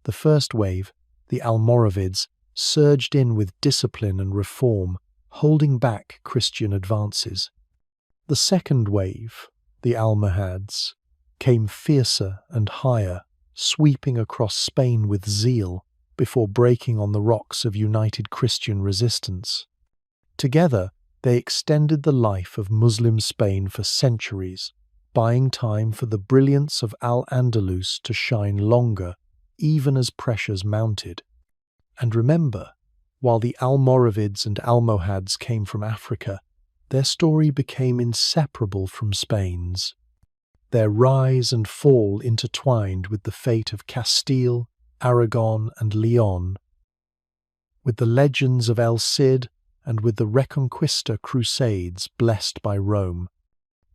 The first wave, the Almoravids, surged in with discipline and reform, holding back Christian advances. The second wave, the Almohads, came fiercer and higher, sweeping across Spain with zeal before breaking on the rocks of united Christian resistance. Together, they extended the life of Muslim Spain for centuries, buying time for the brilliance of Al-Andalus to shine longer, even as pressures mounted. And remember, while the Almoravids and Almohads came from Africa, their story became inseparable from Spain's. Their rise and fall intertwined with the fate of Castile, Aragon, and León, with the legends of El Cid and with the Reconquista Crusades blessed by Rome.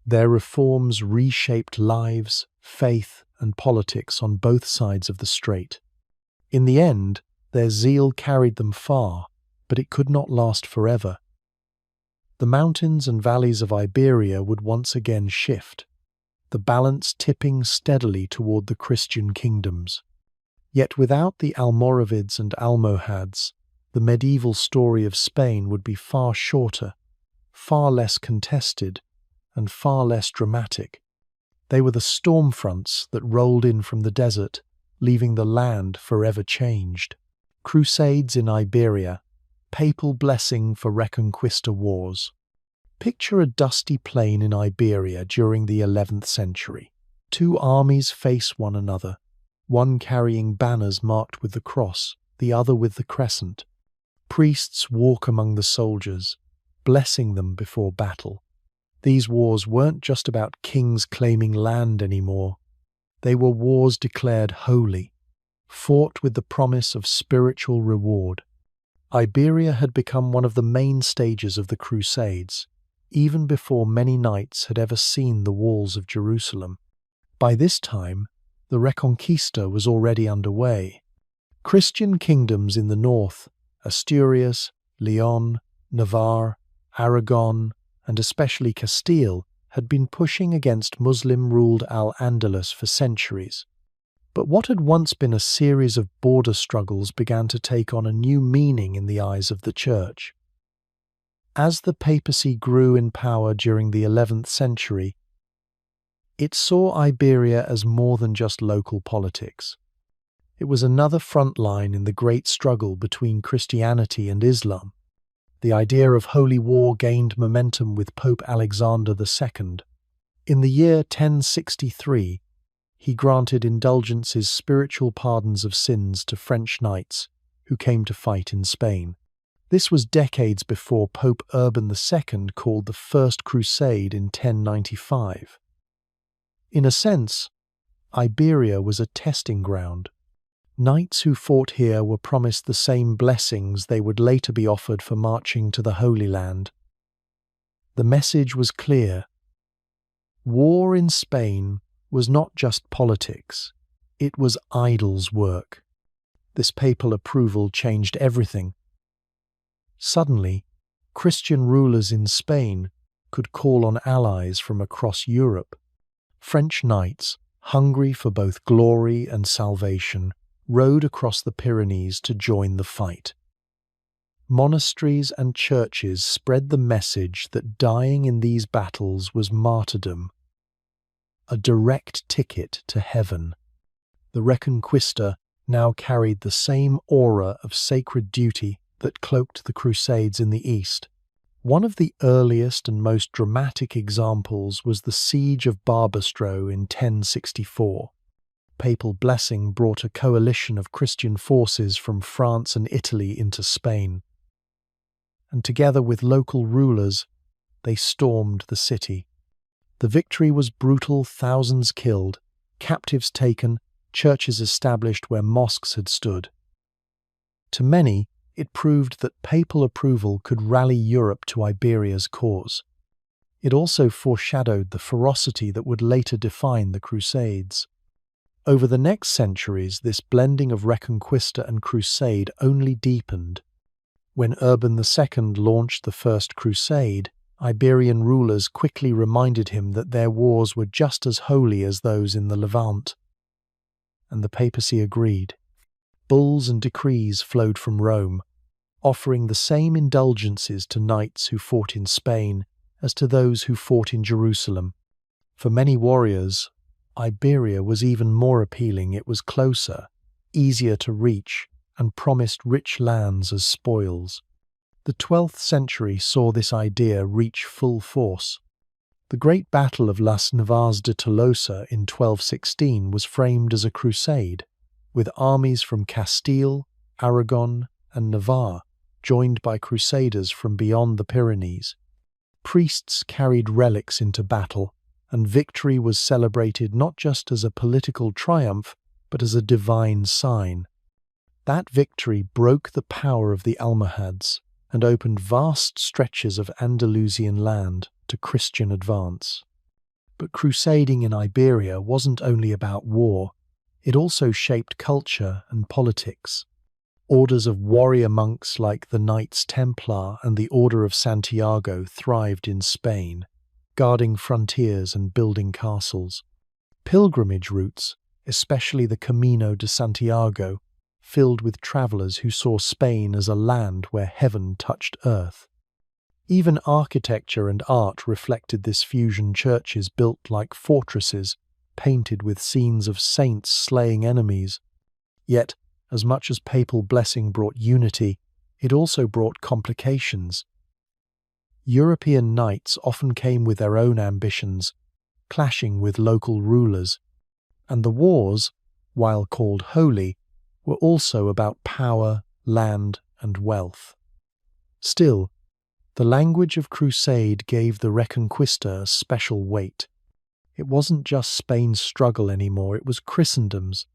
Their reforms reshaped lives, faith, and politics on both sides of the strait. In the end, their zeal carried them far, but it could not last forever. The mountains and valleys of Iberia would once again shift, the balance tipping steadily toward the Christian kingdoms. Yet without the Almoravids and Almohads, the medieval story of Spain would be far shorter, far less contested, and far less dramatic. They were the storm fronts that rolled in from the desert, leaving the land forever changed. Crusades in Iberia, papal blessing for Reconquista wars. Picture a dusty plain in Iberia during the 11th century. Two armies face one another, one carrying banners marked with the cross, the other with the crescent. Priests walk among the soldiers, blessing them before battle. These wars weren't just about kings claiming land anymore. They were wars declared holy, fought with the promise of spiritual reward. Iberia had become one of the main stages of the Crusades, even before many knights had ever seen the walls of Jerusalem. By this time, the Reconquista was already underway. Christian kingdoms in the north, Asturias, León, Navarre, Aragon, and especially Castile, had been pushing against Muslim-ruled Al-Andalus for centuries. But what had once been a series of border struggles began to take on a new meaning in the eyes of the Church. As the papacy grew in power during the 11th century, it saw Iberia as more than just local politics. It was another front line in the great struggle between Christianity and Islam. The idea of holy war gained momentum with Pope Alexander II. In the year 1063, he granted indulgences, spiritual pardons of sins to French knights who came to fight in Spain. This was decades before Pope Urban II called the First Crusade in 1095. In a sense, Iberia was a testing ground. Knights who fought here were promised the same blessings they would later be offered for marching to the Holy Land. The message was clear. War in Spain was not just politics, it was idols' work. This papal approval changed everything. Suddenly, Christian rulers in Spain could call on allies from across Europe. French knights, hungry for both glory and salvation, rode across the Pyrenees to join the fight. Monasteries and churches spread the message that dying in these battles was martyrdom, a direct ticket to heaven. The Reconquista now carried the same aura of sacred duty that cloaked the Crusades in the East. One of the earliest and most dramatic examples was the Siege of Barbastro in 1064. Papal blessing brought a coalition of Christian forces from France and Italy into Spain. And together with local rulers, they stormed the city. The victory was brutal, thousands killed, captives taken, churches established where mosques had stood. To many, it proved that papal approval could rally Europe to Iberia's cause. It also foreshadowed the ferocity that would later define the Crusades. Over the next centuries, this blending of Reconquista and Crusade only deepened. When Urban II launched the First Crusade, Iberian rulers quickly reminded him that their wars were just as holy as those in the Levant. And the papacy agreed. Bulls and decrees flowed from Rome, offering the same indulgences to knights who fought in Spain as to those who fought in Jerusalem. For many warriors, Iberia was even more appealing. It was closer, easier to reach, and promised rich lands as spoils. The 12th century saw this idea reach full force. The Great Battle of Las Navas de Tolosa in 1216 was framed as a crusade, with armies from Castile, Aragon, and Navarre joined by crusaders from beyond the Pyrenees. Priests carried relics into battle, and victory was celebrated not just as a political triumph, but as a divine sign. That victory broke the power of the Almohads and opened vast stretches of Andalusian land to Christian advance. But crusading in Iberia wasn't only about war, it also shaped culture and politics. Orders of warrior monks like the Knights Templar and the Order of Santiago thrived in Spain, guarding frontiers and building castles. Pilgrimage routes, especially the Camino de Santiago, filled with travelers who saw Spain as a land where heaven touched earth. Even architecture and art reflected this fusion. Churches built like fortresses, painted with scenes of saints slaying enemies. Yet, as much as papal blessing brought unity, it also brought complications. European knights often came with their own ambitions, clashing with local rulers, and the wars, while called holy, were also about power, land, and wealth. Still, the language of crusade gave the Reconquista a special weight. It wasn't just Spain's struggle anymore, it was Christendom's.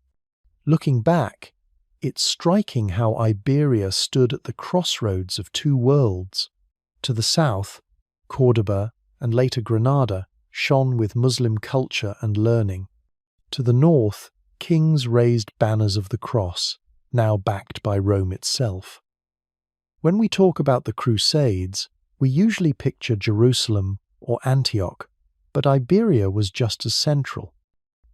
Looking back, it's striking how Iberia stood at the crossroads of two worlds. To the south, Córdoba and later Granada shone with Muslim culture and learning. To the north, kings raised banners of the cross, now backed by Rome itself. When we talk about the Crusades, we usually picture Jerusalem or Antioch, but Iberia was just as central.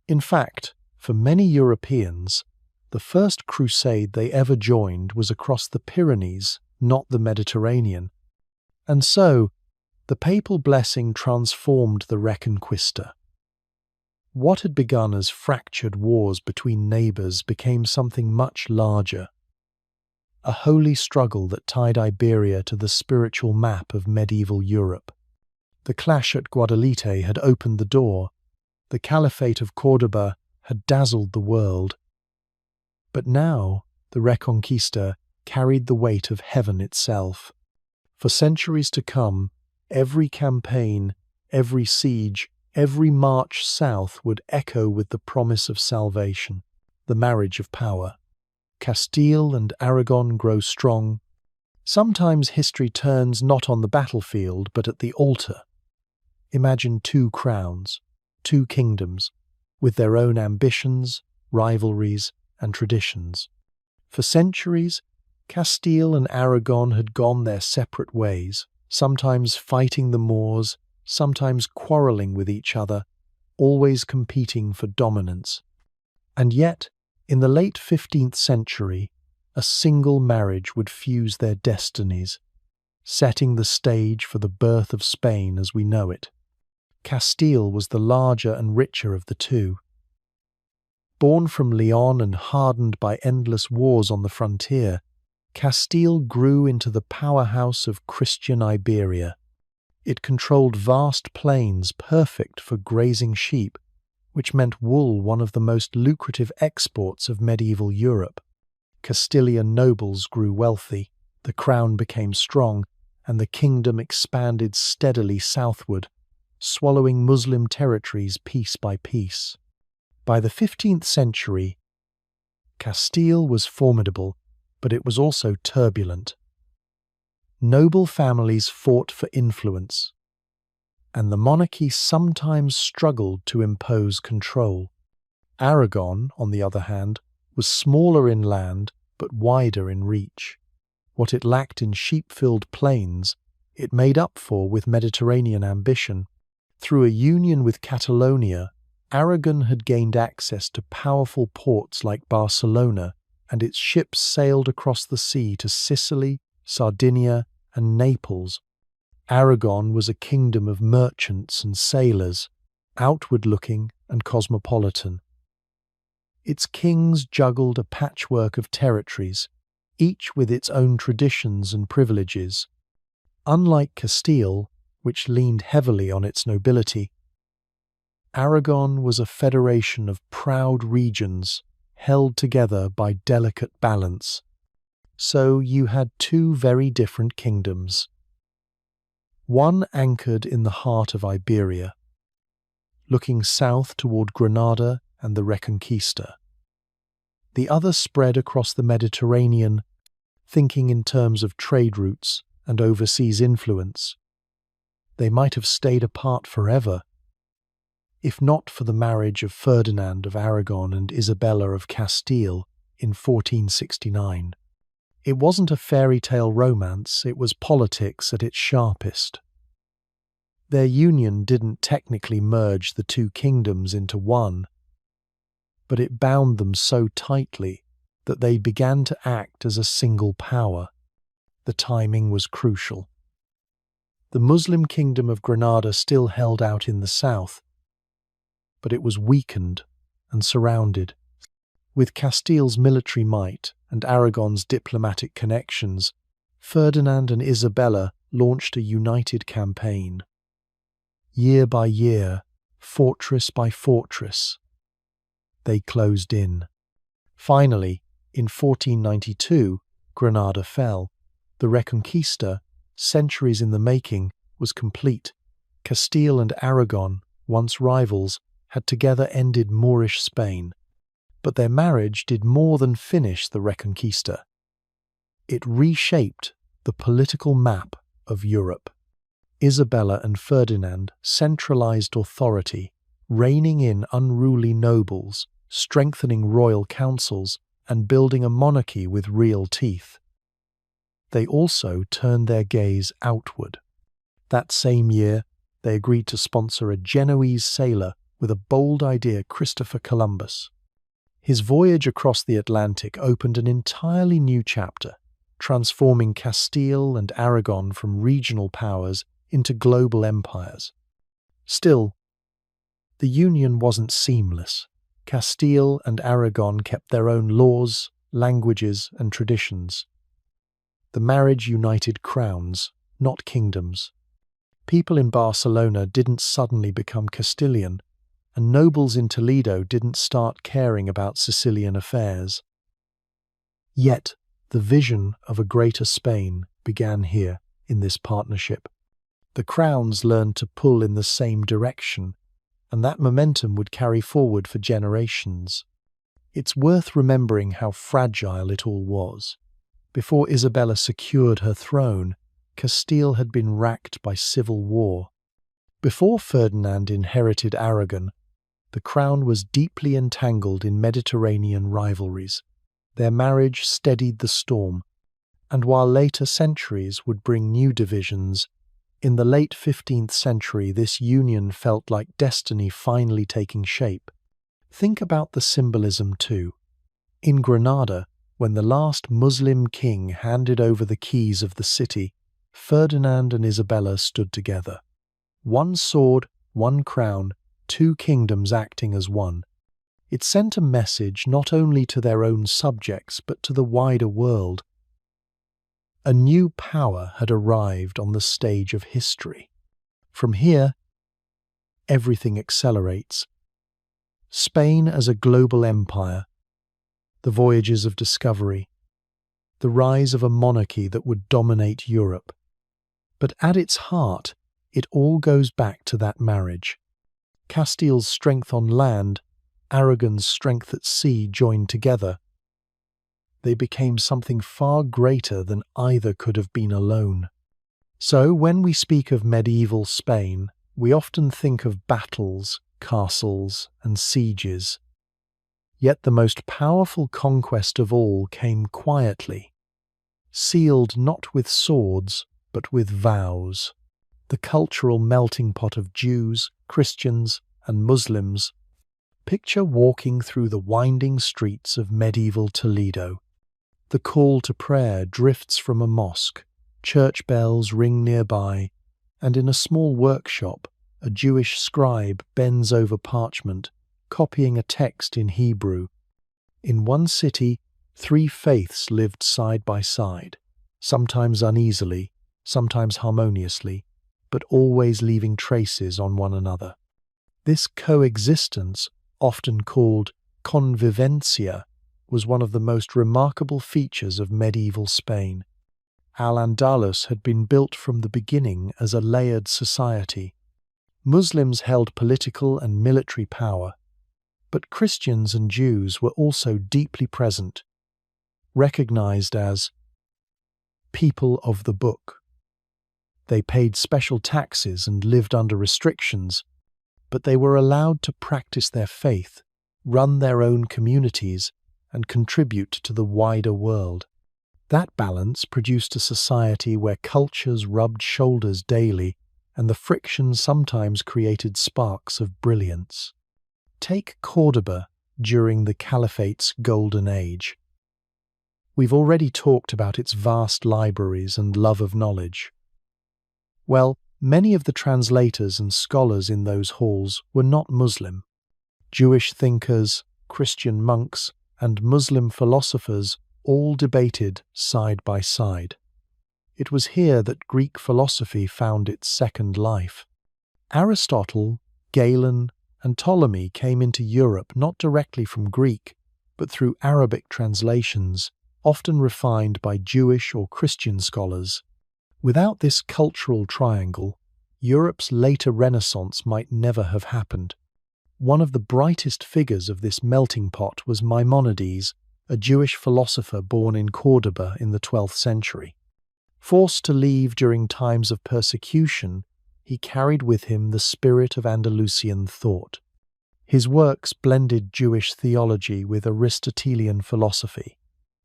In fact, for many Europeans, the first crusade they ever joined was across the Pyrenees, not the Mediterranean. And so, the papal blessing transformed the Reconquista. What had begun as fractured wars between neighbours became something much larger. A holy struggle that tied Iberia to the spiritual map of medieval Europe. The clash at Guadalete had opened the door. The Caliphate of Córdoba had dazzled the world. But now, the Reconquista carried the weight of heaven itself. For centuries to come, every campaign, every siege, every march south would echo with the promise of salvation, the marriage of power. Castile and Aragon grow strong. Sometimes history turns not on the battlefield but at the altar. Imagine two crowns, two kingdoms, with their own ambitions, rivalries, and traditions. For centuries, Castile and Aragon had gone their separate ways, sometimes fighting the Moors, sometimes quarrelling with each other, always competing for dominance. And yet, in the late 15th century, a single marriage would fuse their destinies, setting the stage for the birth of Spain as we know it. Castile was the larger and richer of the two. Born from León and hardened by endless wars on the frontier, Castile grew into the powerhouse of Christian Iberia. It controlled vast plains perfect for grazing sheep, which meant wool one of the most lucrative exports of medieval Europe. Castilian nobles grew wealthy, the crown became strong, and the kingdom expanded steadily southward, swallowing Muslim territories piece by piece. By the 15th century, Castile was formidable, but it was also turbulent. Noble families fought for influence, and the monarchy sometimes struggled to impose control. Aragon, on the other hand, was smaller in land but wider in reach. What it lacked in sheep-filled plains, it made up for with Mediterranean ambition. Through a union with Catalonia, Aragon had gained access to powerful ports like Barcelona, and its ships sailed across the sea to Sicily, Sardinia, and Naples. Aragon was a kingdom of merchants and sailors, outward-looking and cosmopolitan. Its kings juggled a patchwork of territories, each with its own traditions and privileges. Unlike Castile, which leaned heavily on its nobility. Aragon was a federation of proud regions held together by delicate balance. So you had two very different kingdoms. One anchored in the heart of Iberia, looking south toward Granada and the Reconquista. The other spread across the Mediterranean, thinking in terms of trade routes and overseas influence. They might have stayed apart forever, if not for the marriage of Ferdinand of Aragon and Isabella of Castile in 1469. It wasn't a fairy tale romance, it was politics at its sharpest. Their union didn't technically merge the two kingdoms into one, but it bound them so tightly that they began to act as a single power. The timing was crucial. The Muslim kingdom of Granada still held out in the south, but it was weakened and surrounded. With Castile's military might and Aragon's diplomatic connections, Ferdinand and Isabella launched a united campaign. Year by year, fortress by fortress, they closed in. Finally, in 1492, Granada fell. The Reconquista, centuries in the making, was complete. Castile and Aragon, once rivals, had together ended Moorish Spain. But their marriage did more than finish the Reconquista. It reshaped the political map of Europe. Isabella and Ferdinand centralized authority, reining in unruly nobles, strengthening royal councils, and building a monarchy with real teeth. They also turned their gaze outward. That same year, they agreed to sponsor a Genoese sailor with a bold idea, Christopher Columbus. His voyage across the Atlantic opened an entirely new chapter, transforming Castile and Aragon from regional powers into global empires. Still, the union wasn't seamless. Castile and Aragon kept their own laws, languages, and traditions. The marriage united crowns, not kingdoms. People in Barcelona didn't suddenly become Castilian, and nobles in Toledo didn't start caring about Sicilian affairs. Yet, the vision of a greater Spain began here, in this partnership. The crowns learned to pull in the same direction, and that momentum would carry forward for generations. It's worth remembering how fragile it all was. Before Isabella secured her throne, Castile had been racked by civil war. Before Ferdinand inherited Aragon, the crown was deeply entangled in Mediterranean rivalries. Their marriage steadied the storm, and while later centuries would bring new divisions, in the late 15th century this union felt like destiny finally taking shape. Think about the symbolism too. In Granada, when the last Muslim king handed over the keys of the city, Ferdinand and Isabella stood together. One sword, one crown, two kingdoms acting as one. It sent a message not only to their own subjects but to the wider world. A new power had arrived on the stage of history. From here, everything accelerates. Spain as a global empire, the voyages of discovery, the rise of a monarchy that would dominate Europe. But at its heart, it all goes back to that marriage. Castile's strength on land, Aragon's strength at sea joined together. They became something far greater than either could have been alone. So when we speak of medieval Spain, we often think of battles, castles, and sieges. Yet the most powerful conquest of all came quietly, sealed not with swords, but with vows. The cultural melting pot of Jews, Christians, and Muslims. Picture walking through the winding streets of medieval Toledo. The call to prayer drifts from a mosque, church bells ring nearby, and in a small workshop, a Jewish scribe bends over parchment, copying a text in Hebrew. In one city, three faiths lived side by side, sometimes uneasily, sometimes harmoniously, but always leaving traces on one another. This coexistence, often called convivencia, was one of the most remarkable features of medieval Spain. Al-Andalus had been built from the beginning as a layered society. Muslims held political and military power, but Christians and Jews were also deeply present, recognized as people of the book. They paid special taxes and lived under restrictions, but they were allowed to practice their faith, run their own communities, and contribute to the wider world. That balance produced a society where cultures rubbed shoulders daily, and the friction sometimes created sparks of brilliance. Take Córdoba during the Caliphate's golden age. We've already talked about its vast libraries and love of knowledge. Well, many of the translators and scholars in those halls were not Muslim. Jewish thinkers, Christian monks, and Muslim philosophers all debated side by side. It was here that Greek philosophy found its second life. Aristotle, Galen, and Ptolemy came into Europe not directly from Greek, but through Arabic translations, often refined by Jewish or Christian scholars. Without this cultural triangle, Europe's later Renaissance might never have happened. One of the brightest figures of this melting pot was Maimonides, a Jewish philosopher born in Córdoba in the 12th century. Forced to leave during times of persecution, he carried with him the spirit of Andalusian thought. His works blended Jewish theology with Aristotelian philosophy,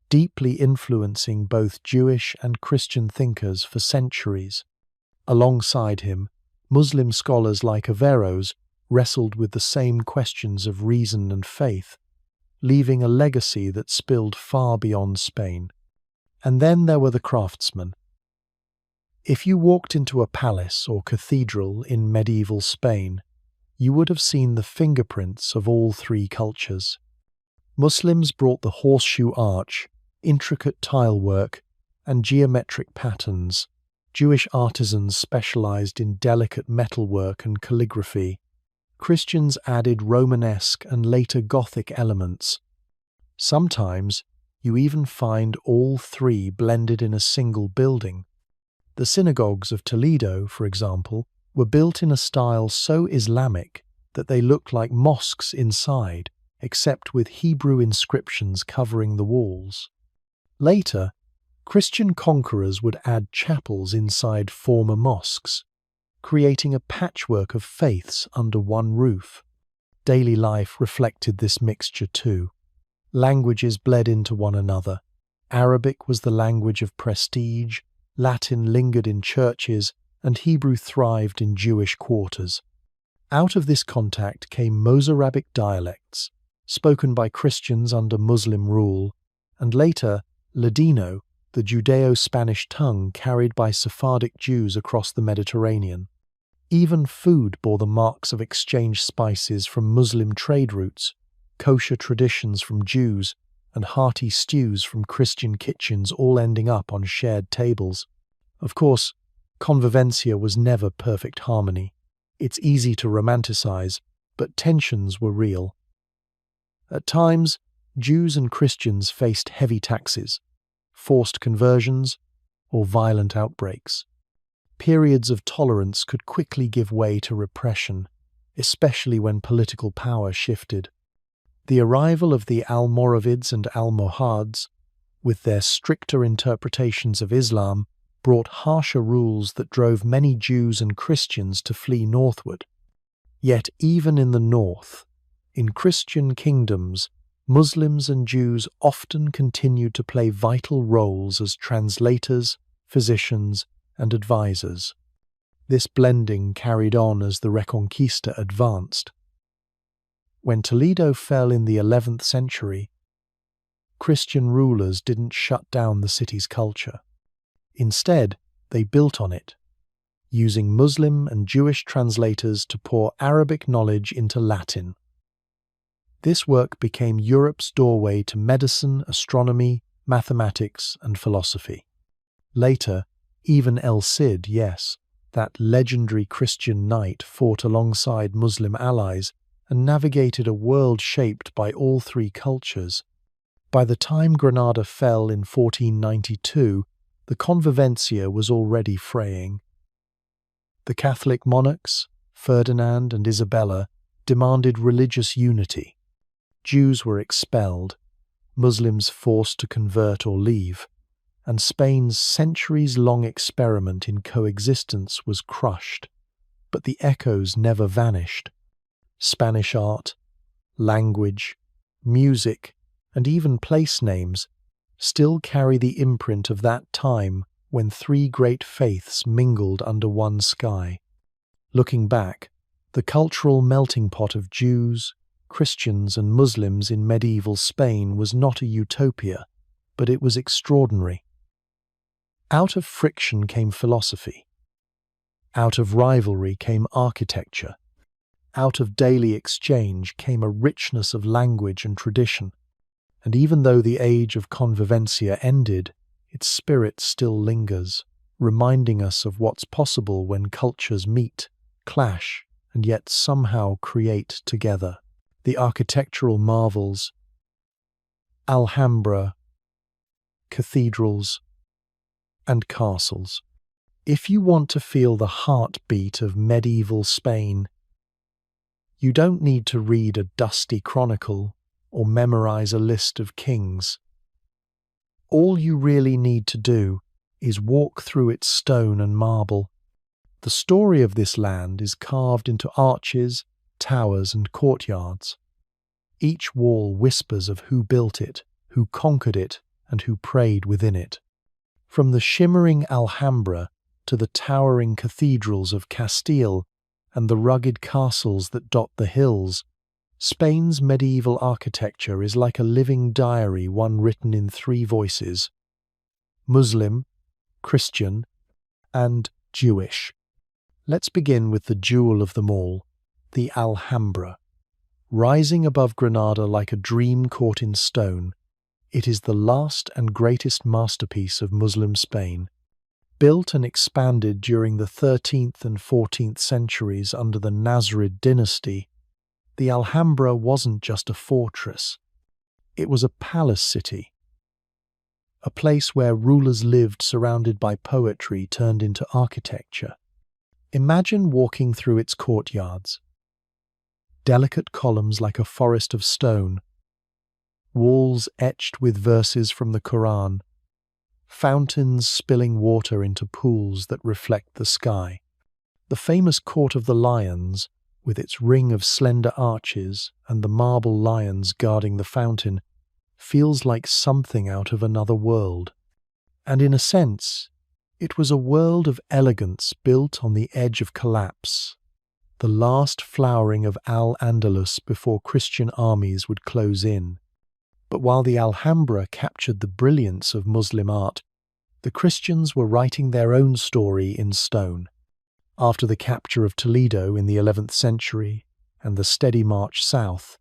deeply influencing both Jewish and Christian thinkers for centuries. Alongside him, Muslim scholars like Averroes wrestled with the same questions of reason and faith, leaving a legacy that spilled far beyond Spain. And then there were the craftsmen. If you walked into a palace or cathedral in medieval Spain, you would have seen the fingerprints of all three cultures. Muslims brought the horseshoe arch, intricate tile work, and geometric patterns. Jewish artisans specialized in delicate metalwork and calligraphy. Christians added Romanesque and later Gothic elements. Sometimes you even find all three blended in a single building. The synagogues of Toledo, for example, were built in a style so Islamic that they looked like mosques inside, except with Hebrew inscriptions covering the walls. Later, Christian conquerors would add chapels inside former mosques, creating a patchwork of faiths under one roof. Daily life reflected this mixture too. Languages bled into one another. Arabic was the language of prestige, Latin lingered in churches, and Hebrew thrived in Jewish quarters. Out of this contact came Mozarabic dialects, spoken by Christians under Muslim rule, and later Ladino, the Judeo-Spanish tongue carried by Sephardic Jews across the Mediterranean. Even food bore the marks of exchanged spices from Muslim trade routes, kosher traditions from Jews, and hearty stews from Christian kitchens, all ending up on shared tables. Of course, convivencia was never perfect harmony. It's easy to romanticize, but tensions were real. At times, Jews and Christians faced heavy taxes, forced conversions, or violent outbreaks. Periods of tolerance could quickly give way to repression, especially when political power shifted. The arrival of the Almoravids and Almohads, with their stricter interpretations of Islam, brought harsher rules that drove many Jews and Christians to flee northward. Yet even in the north, in Christian kingdoms, Muslims and Jews often continued to play vital roles as translators, physicians, and advisors. This blending carried on as the Reconquista advanced. When Toledo fell in the 11th century, Christian rulers didn't shut down the city's culture. Instead, they built on it, using Muslim and Jewish translators to pour Arabic knowledge into Latin. This work became Europe's doorway to medicine, astronomy, mathematics, and philosophy. Later, even El Cid, yes, That legendary Christian knight fought alongside Muslim allies and navigated a world shaped by all three cultures. By the time Granada fell in 1492, the convivencia was already fraying. The Catholic monarchs, Ferdinand and Isabella, demanded religious unity. Jews were expelled, Muslims forced to convert or leave, and Spain's centuries-long experiment in coexistence was crushed. But the echoes never vanished. Spanish art, language, music, and even place names still carry the imprint of that time when three great faiths mingled under one sky. Looking back, the cultural melting pot of Jews, Christians, and Muslims in medieval Spain was not a utopia, but it was extraordinary. Out of friction came philosophy. Out of rivalry came architecture. Out of daily exchange came a richness of language and tradition. And even though the age of convivencia ended, its spirit still lingers, reminding us of what's possible when cultures meet, clash, and yet somehow create together. The architectural marvels, Alhambra, cathedrals, and castles. If you want to feel the heartbeat of medieval Spain, you don't need to read a dusty chronicle or memorize a list of kings. All you really need to do is walk through its stone and marble. The story of this land is carved into arches, towers, and courtyards. Each wall whispers of who built it, who conquered it, and who prayed within it. From the shimmering Alhambra to the towering cathedrals of Castile and the rugged castles that dot the hills, Spain's medieval architecture is like a living diary, one written in three voices: Muslim, Christian, and Jewish. Let's begin with the jewel of them all, the Alhambra. Rising above Granada like a dream caught in stone, it is the last and greatest masterpiece of Muslim Spain. Built and expanded during the 13th and 14th centuries under the Nasrid dynasty, the Alhambra wasn't just a fortress. It was a palace city, a place where rulers lived surrounded by poetry turned into architecture. Imagine walking through its courtyards. Delicate columns like a forest of stone, walls etched with verses from the Quran, fountains spilling water into pools that reflect the sky. The famous Court of the Lions, with its ring of slender arches and the marble lions guarding the fountain, feels like something out of another world. And in a sense, it was a world of elegance built on the edge of collapse, the last flowering of Al-Andalus before Christian armies would close in. But while the Alhambra captured the brilliance of Muslim art, the Christians were writing their own story in stone. After the capture of Toledo in the 11th century and the steady march south,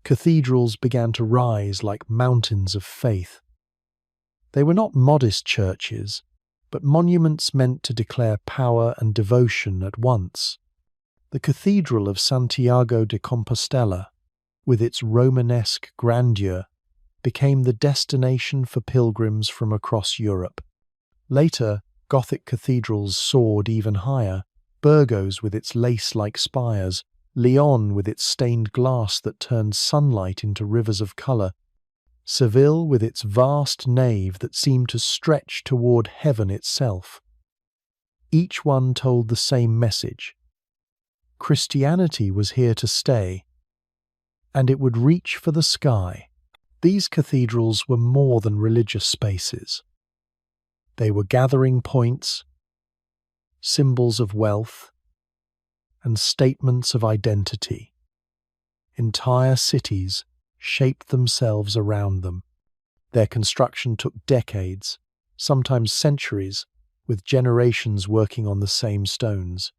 cathedrals began to rise like mountains of faith. They were not modest churches, but monuments meant to declare power and devotion at once. The Cathedral of Santiago de Compostela, with its Romanesque grandeur, became the destination for pilgrims from across Europe. Later, Gothic cathedrals soared even higher: Burgos with its lace-like spires, León with its stained glass that turned sunlight into rivers of colour, Seville with its vast nave that seemed to stretch toward heaven itself. Each one told the same message: Christianity was here to stay, and it would reach for the sky. These cathedrals were more than religious spaces. They were gathering points, symbols of wealth, and statements of identity. Entire cities shaped themselves around them. Their construction took decades, sometimes centuries, with generations working on the same stones.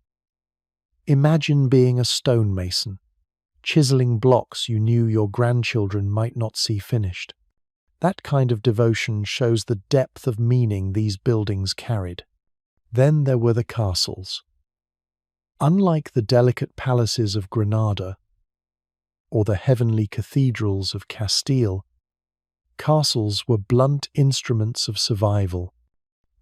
Imagine being a stonemason, chiseling blocks you knew your grandchildren might not see finished. That kind of devotion shows the depth of meaning these buildings carried. Then there were the castles. Unlike the delicate palaces of Granada or the heavenly cathedrals of Castile, castles were blunt instruments of survival.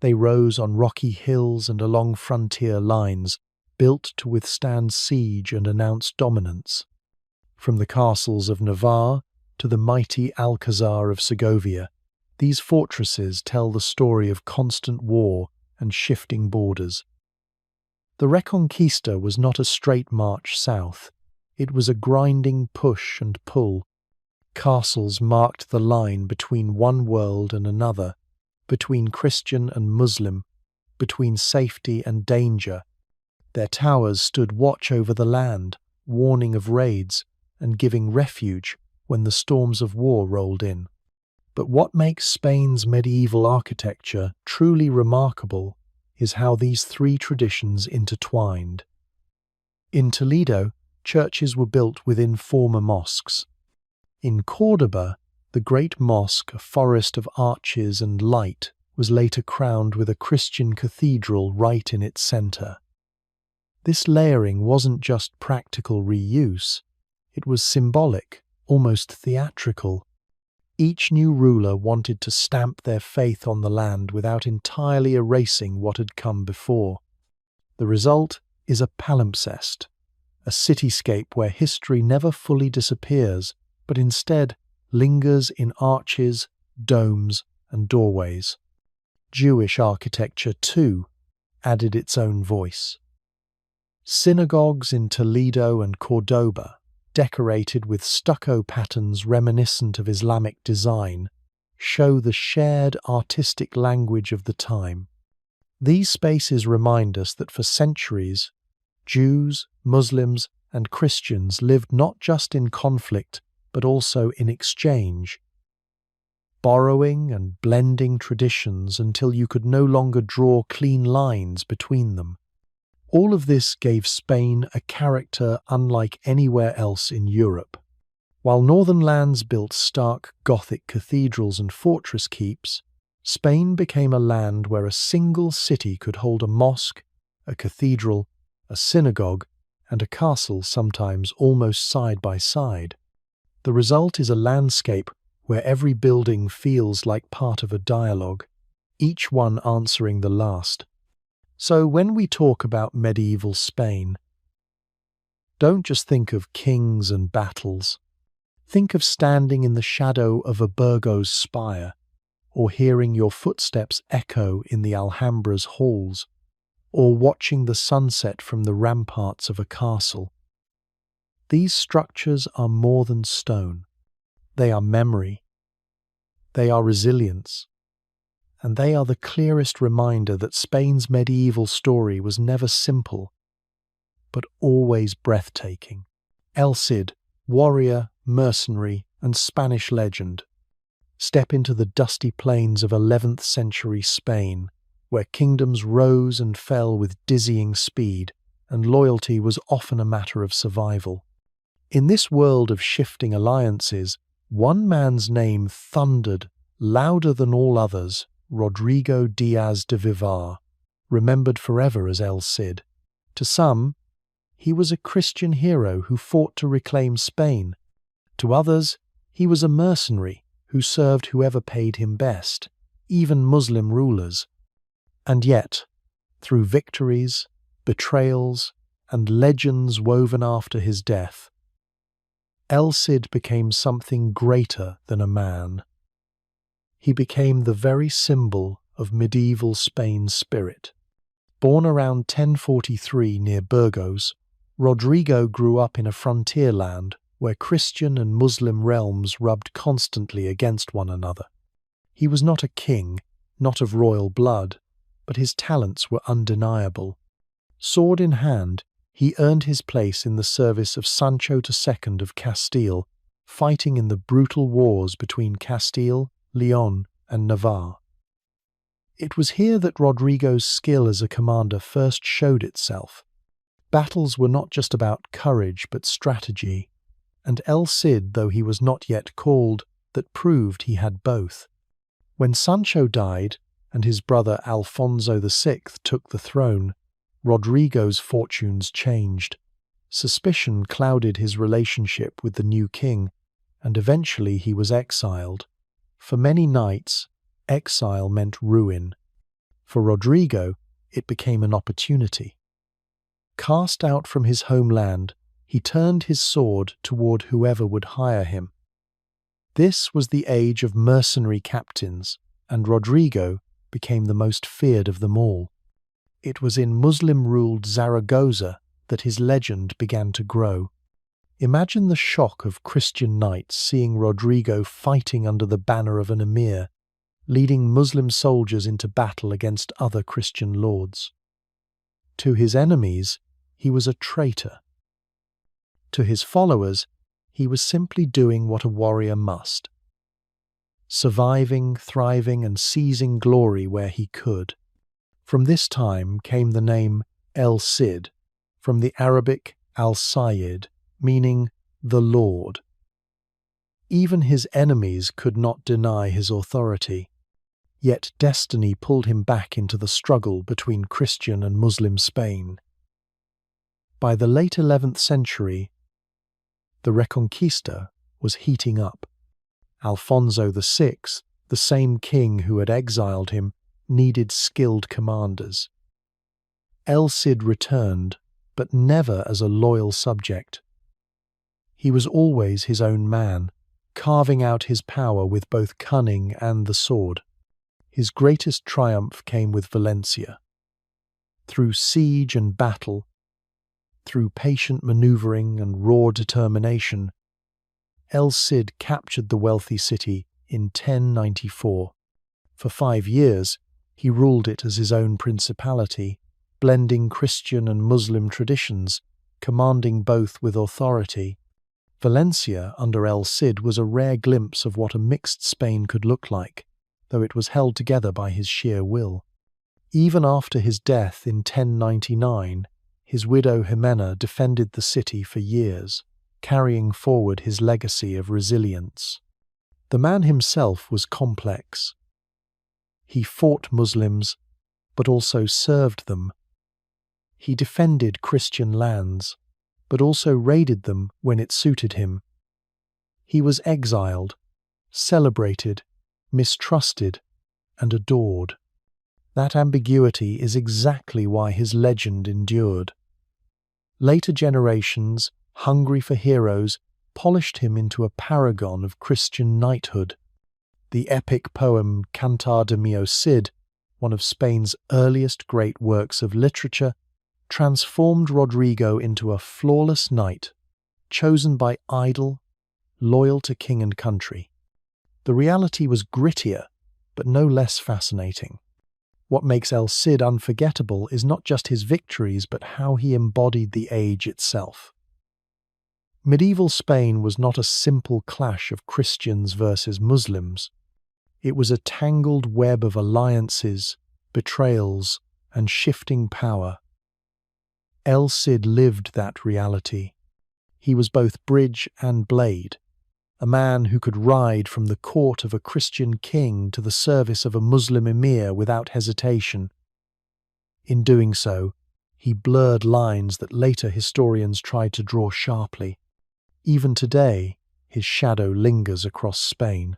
They rose on rocky hills and along frontier lines, built to withstand siege and announce dominance. From the castles of Navarre to the mighty Alcazar of Segovia, these fortresses tell the story of constant war and shifting borders. The Reconquista was not a straight march south. It was a grinding push and pull. Castles marked the line between one world and another, between Christian and Muslim, between safety and danger. Their towers stood watch over the land, warning of raids and giving refuge when the storms of war rolled in. But what makes Spain's medieval architecture truly remarkable is how these three traditions intertwined. In Toledo, churches were built within former mosques. In Córdoba, the great mosque, a forest of arches and light, was later crowned with a Christian cathedral right in its centre. This layering wasn't just practical reuse, it was symbolic, almost theatrical. Each new ruler wanted to stamp their faith on the land without entirely erasing what had come before. The result is a palimpsest, a cityscape where history never fully disappears, but instead lingers in arches, domes, and doorways. Jewish architecture, too, added its own voice. Synagogues in Toledo and Córdoba, decorated with stucco patterns reminiscent of Islamic design, show the shared artistic language of the time. These spaces remind us that for centuries, Jews, Muslims, and Christians lived not just in conflict, but also in exchange, borrowing and blending traditions until you could no longer draw clean lines between them. All of this gave Spain a character unlike anywhere else in Europe. While northern lands built stark Gothic cathedrals and fortress keeps, Spain became a land where a single city could hold a mosque, a cathedral, a synagogue, and a castle, sometimes almost side by side. The result is a landscape where every building feels like part of a dialogue, each one answering the last. So when we talk about medieval Spain, don't just think of kings and battles. Think of standing in the shadow of a Burgos spire, or hearing your footsteps echo in the Alhambra's halls, or watching the sunset from the ramparts of a castle. These structures are more than stone. They are memory. They are resilience. And they are the clearest reminder that Spain's medieval story was never simple, but always breathtaking. El Cid, warrior, mercenary, and Spanish legend. Step into the dusty plains of 11th century Spain, where kingdoms rose and fell with dizzying speed, and loyalty was often a matter of survival. In this world of shifting alliances, one man's name thundered louder than all others: Rodrigo Diaz de Vivar, remembered forever as El Cid. To some, he was a Christian hero who fought to reclaim Spain. To others, he was a mercenary who served whoever paid him best, even Muslim rulers. And yet, through victories, betrayals, and legends woven after his death, El Cid became something greater than a man. He became the very symbol of medieval Spain's spirit. Born around 1043 near Burgos, Rodrigo grew up in a frontier land where Christian and Muslim realms rubbed constantly against one another. He was not a king, not of royal blood, but his talents were undeniable. Sword in hand, he earned his place in the service of Sancho II of Castile, fighting in the brutal wars between Castile, León, and Navarre. It was here that Rodrigo's skill as a commander first showed itself. Battles were not just about courage but strategy, and El Cid, though he was not yet called, that proved he had both. When Sancho died, and his brother Alfonso VI took the throne, Rodrigo's fortunes changed. Suspicion clouded his relationship with the new king, and eventually he was exiled. For many knights, exile meant ruin. For Rodrigo, it became an opportunity. Cast out from his homeland, he turned his sword toward whoever would hire him. This was the age of mercenary captains, and Rodrigo became the most feared of them all. It was in Muslim-ruled Zaragoza that his legend began to grow. Imagine the shock of Christian knights seeing Rodrigo fighting under the banner of an emir, leading Muslim soldiers into battle against other Christian lords. To his enemies, he was a traitor. To his followers, he was simply doing what a warrior must: surviving, thriving, and seizing glory where he could. From this time came the name El Cid, from the Arabic Al-Sayyid, meaning the Lord. Even his enemies could not deny his authority, yet destiny pulled him back into the struggle between Christian and Muslim Spain. By the late 11th century, the Reconquista was heating up. Alfonso VI, the same king who had exiled him, needed skilled commanders. El Cid returned, but never as a loyal subject. He was always his own man, carving out his power with both cunning and the sword. His greatest triumph came with Valencia. Through siege and battle, through patient maneuvering and raw determination, El Cid captured the wealthy city in 1094. For 5 years, he ruled it as his own principality, blending Christian and Muslim traditions, commanding both with authority. Valencia, under El Cid, was a rare glimpse of what a mixed Spain could look like, though it was held together by his sheer will. Even after his death in 1099, his widow Jimena defended the city for years, carrying forward his legacy of resilience. The man himself was complex. He fought Muslims, but also served them. He defended Christian lands, but also raided them when it suited him. He was exiled, celebrated, mistrusted, and adored. That ambiguity is exactly why his legend endured. Later generations, hungry for heroes, polished him into a paragon of Christian knighthood. The epic poem Cantar de Mio Cid, one of Spain's earliest great works of literature, transformed Rodrigo into a flawless knight, chosen by idol, loyal to king and country. The reality was grittier, but no less fascinating. What makes El Cid unforgettable is not just his victories, but how he embodied the age itself. Medieval Spain was not a simple clash of Christians versus Muslims. It was a tangled web of alliances, betrayals, and shifting power. El Cid lived that reality. He was both bridge and blade, a man who could ride from the court of a Christian king to the service of a Muslim emir without hesitation. In doing so, he blurred lines that later historians tried to draw sharply. Even today, his shadow lingers across Spain.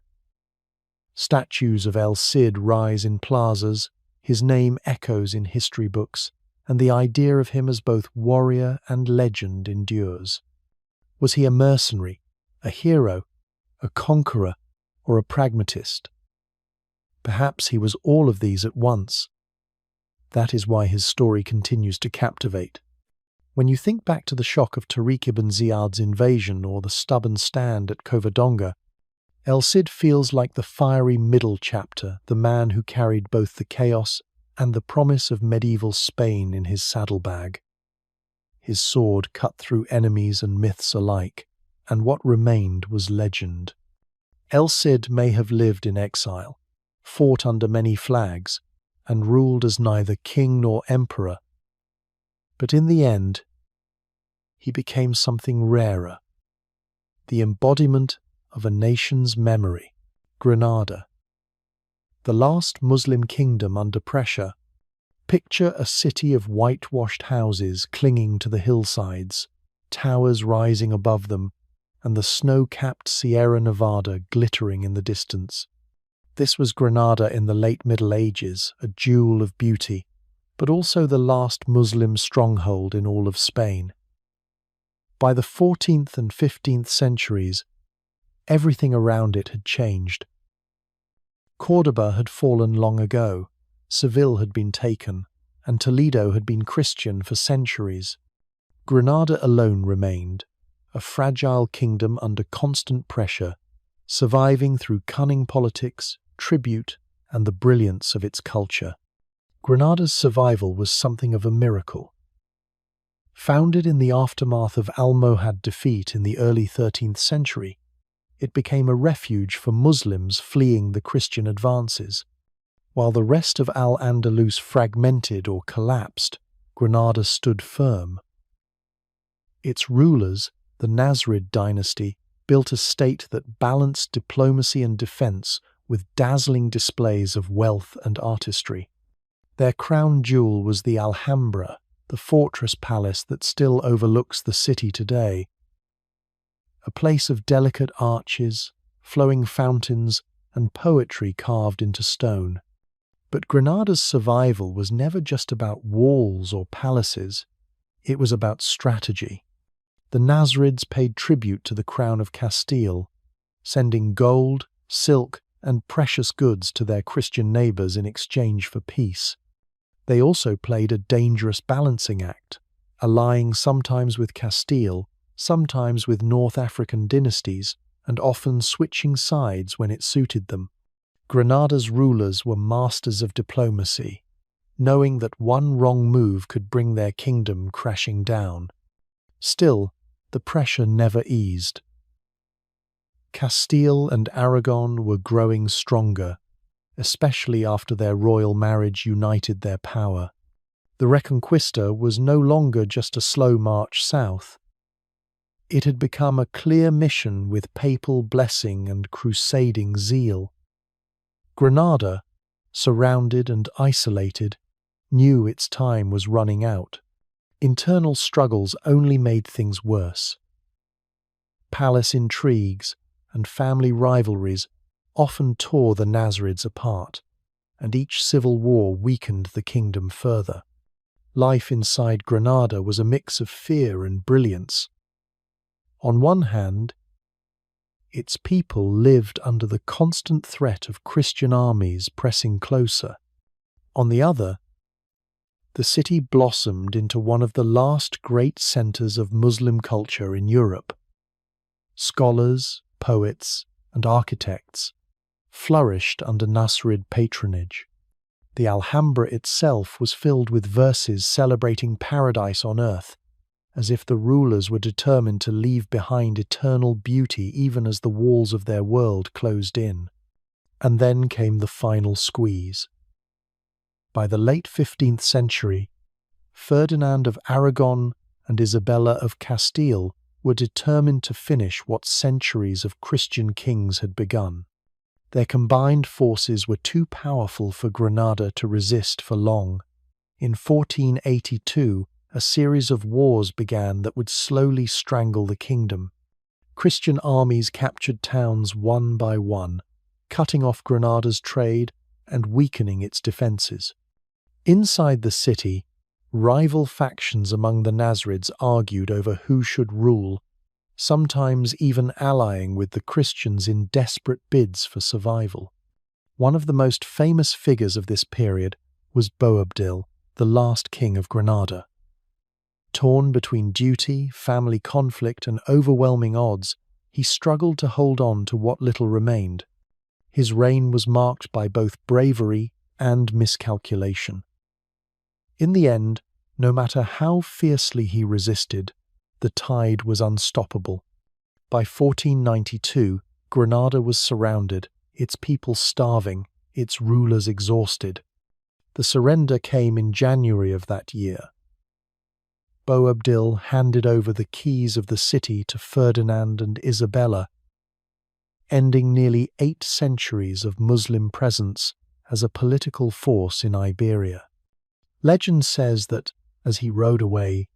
Statues of El Cid rise in plazas, his name echoes in history books, and the idea of him as both warrior and legend endures. Was he a mercenary, a hero, a conqueror, or a pragmatist? Perhaps he was all of these at once. That is why his story continues to captivate. When you think back to the shock of Tariq ibn Ziyad's invasion or the stubborn stand at Covadonga, El Cid feels like the fiery middle chapter, the man who carried both the chaos and the promise of medieval Spain in his saddlebag. His sword cut through enemies and myths alike, and what remained was legend. El Cid may have lived in exile, fought under many flags, and ruled as neither king nor emperor. But in the end, he became something rarer, the embodiment of a nation's memory, Granada. The last Muslim kingdom under pressure. Picture a city of whitewashed houses clinging to the hillsides, towers rising above them, and the snow-capped Sierra Nevada glittering in the distance. This was Granada in the late Middle Ages, a jewel of beauty, but also the last Muslim stronghold in all of Spain. By the 14th and 15th centuries, everything around it had changed. Córdoba had fallen long ago, Seville had been taken, and Toledo had been Christian for centuries. Granada alone remained, a fragile kingdom under constant pressure, surviving through cunning politics, tribute, and the brilliance of its culture. Granada's survival was something of a miracle. Founded in the aftermath of Almohad defeat in the early 13th century, it became a refuge for Muslims fleeing the Christian advances. While the rest of Al-Andalus fragmented or collapsed, Granada stood firm. Its rulers, the Nasrid dynasty, built a state that balanced diplomacy and defense with dazzling displays of wealth and artistry. Their crown jewel was the Alhambra, the fortress palace that still overlooks the city today. A place of delicate arches, flowing fountains, and poetry carved into stone. But Granada's survival was never just about walls or palaces, it was about strategy. The Nasrids paid tribute to the crown of Castile, sending gold, silk, and precious goods to their Christian neighbours in exchange for peace. They also played a dangerous balancing act, allying sometimes with Castile, sometimes with North African dynasties, and often switching sides when it suited them. Granada's rulers were masters of diplomacy, knowing that one wrong move could bring their kingdom crashing down. Still, the pressure never eased. Castile and Aragon were growing stronger, especially after their royal marriage united their power. The Reconquista was no longer just a slow march south. It had become a clear mission with papal blessing and crusading zeal. Granada, surrounded and isolated, knew its time was running out. Internal struggles only made things worse. Palace intrigues and family rivalries often tore the Nasrids apart, and each civil war weakened the kingdom further. Life inside Granada was a mix of fear and brilliance. On one hand, its people lived under the constant threat of Christian armies pressing closer. On the other, the city blossomed into one of the last great centres of Muslim culture in Europe. Scholars, poets, and architects flourished under Nasrid patronage. The Alhambra itself was filled with verses celebrating paradise on earth, as if the rulers were determined to leave behind eternal beauty even as the walls of their world closed in. And then came the final squeeze. By the late 15th century, Ferdinand of Aragon and Isabella of Castile were determined to finish what centuries of Christian kings had begun. Their combined forces were too powerful for Granada to resist for long. In 1482, a series of wars began that would slowly strangle the kingdom. Christian armies captured towns one by one, cutting off Granada's trade and weakening its defences. Inside the city, rival factions among the Nasrids argued over who should rule, sometimes even allying with the Christians in desperate bids for survival. One of the most famous figures of this period was Boabdil, the last king of Granada. Torn between duty, family conflict, and overwhelming odds, he struggled to hold on to what little remained. His reign was marked by both bravery and miscalculation. In the end, no matter how fiercely he resisted, the tide was unstoppable. By 1492, Granada was surrounded, its people starving, its rulers exhausted. The surrender came in January of that year. Boabdil handed over the keys of the city to Ferdinand and Isabella, ending nearly 8 centuries of Muslim presence as a political force in Iberia. Legend says that, as he rode away,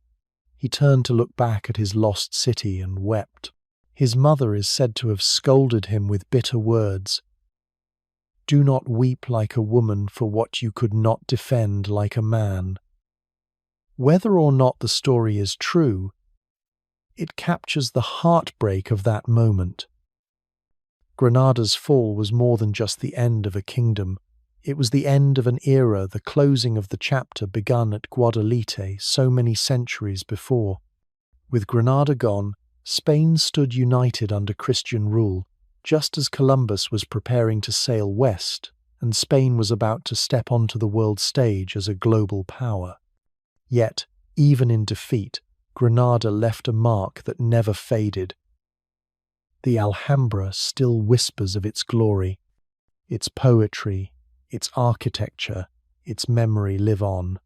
he turned to look back at his lost city and wept. His mother is said to have scolded him with bitter words. "Do not weep like a woman for what you could not defend like a man." Whether or not the story is true, it captures the heartbreak of that moment. Granada's fall was more than just the end of a kingdom. It was the end of an era, the closing of the chapter begun at Guadalete so many centuries before. With Granada gone, Spain stood united under Christian rule, just as Columbus was preparing to sail west, and Spain was about to step onto the world stage as a global power. Yet, even in defeat, Granada left a mark that never faded. The Alhambra still whispers of its glory. Its poetry, its architecture, its memory live on.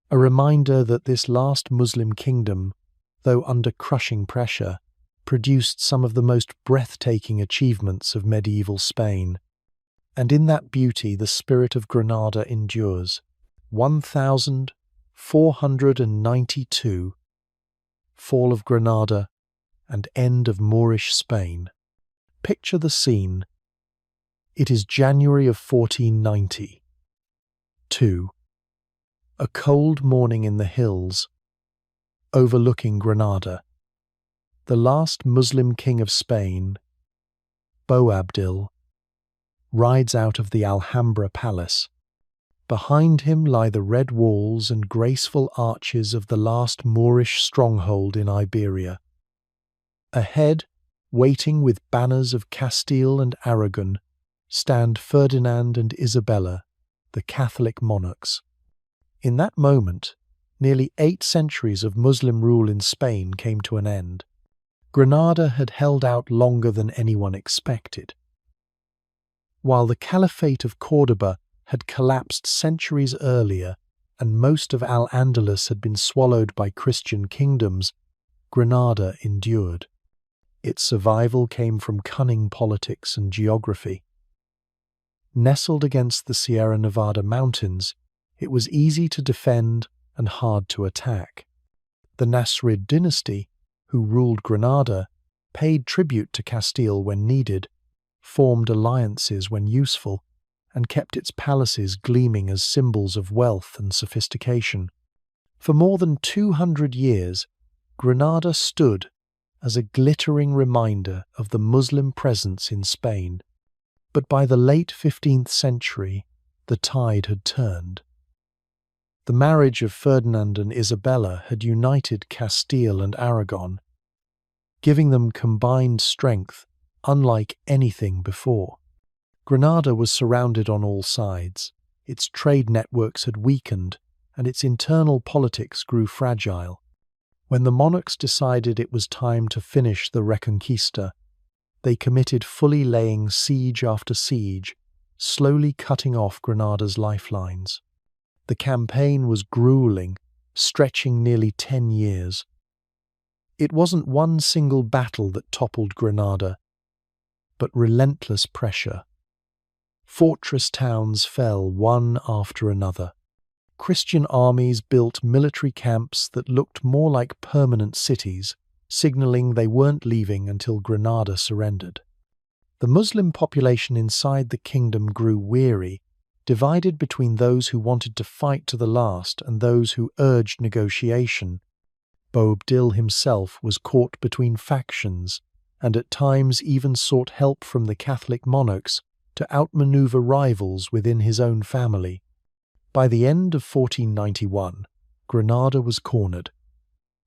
A reminder that this last Muslim kingdom, though under crushing pressure, produced some of the most breathtaking achievements of medieval Spain. And in that beauty the spirit of Granada endures. 1492, fall of Granada and end of Moorish Spain. Picture the scene. It is January of 1490. 2. A cold morning in the hills, overlooking Granada. The last Muslim king of Spain, Boabdil, rides out of the Alhambra palace. Behind him lie the red walls and graceful arches of the last Moorish stronghold in Iberia. Ahead, waiting with banners of Castile and Aragon, stand Ferdinand and Isabella, the Catholic monarchs. In that moment, nearly 8 centuries of Muslim rule in Spain came to an end. Granada had held out longer than anyone expected. While the Caliphate of Córdoba had collapsed centuries earlier and most of Al-Andalus had been swallowed by Christian kingdoms, Granada endured. Its survival came from cunning politics and geography. Nestled against the Sierra Nevada mountains, it was easy to defend and hard to attack. The Nasrid dynasty, who ruled Granada, paid tribute to Castile when needed, formed alliances when useful, and kept its palaces gleaming as symbols of wealth and sophistication. For more than 200 years, Granada stood as a glittering reminder of the Muslim presence in Spain. But by the late 15th century, the tide had turned. The marriage of Ferdinand and Isabella had united Castile and Aragon, giving them combined strength unlike anything before. Granada was surrounded on all sides. Its trade networks had weakened, and its internal politics grew fragile. When the monarchs decided it was time to finish the Reconquista, they committed fully laying siege after siege, slowly cutting off Granada's lifelines. The campaign was grueling, stretching nearly 10 years. It wasn't one single battle that toppled Granada, but relentless pressure. Fortress towns fell one after another. Christian armies built military camps that looked more like permanent cities, signaling they weren't leaving until Granada surrendered. The Muslim population inside the kingdom grew weary, divided between those who wanted to fight to the last and those who urged negotiation. Boabdil himself was caught between factions, and at times even sought help from the Catholic monarchs to outmaneuver rivals within his own family. By the end of 1491, Granada was cornered.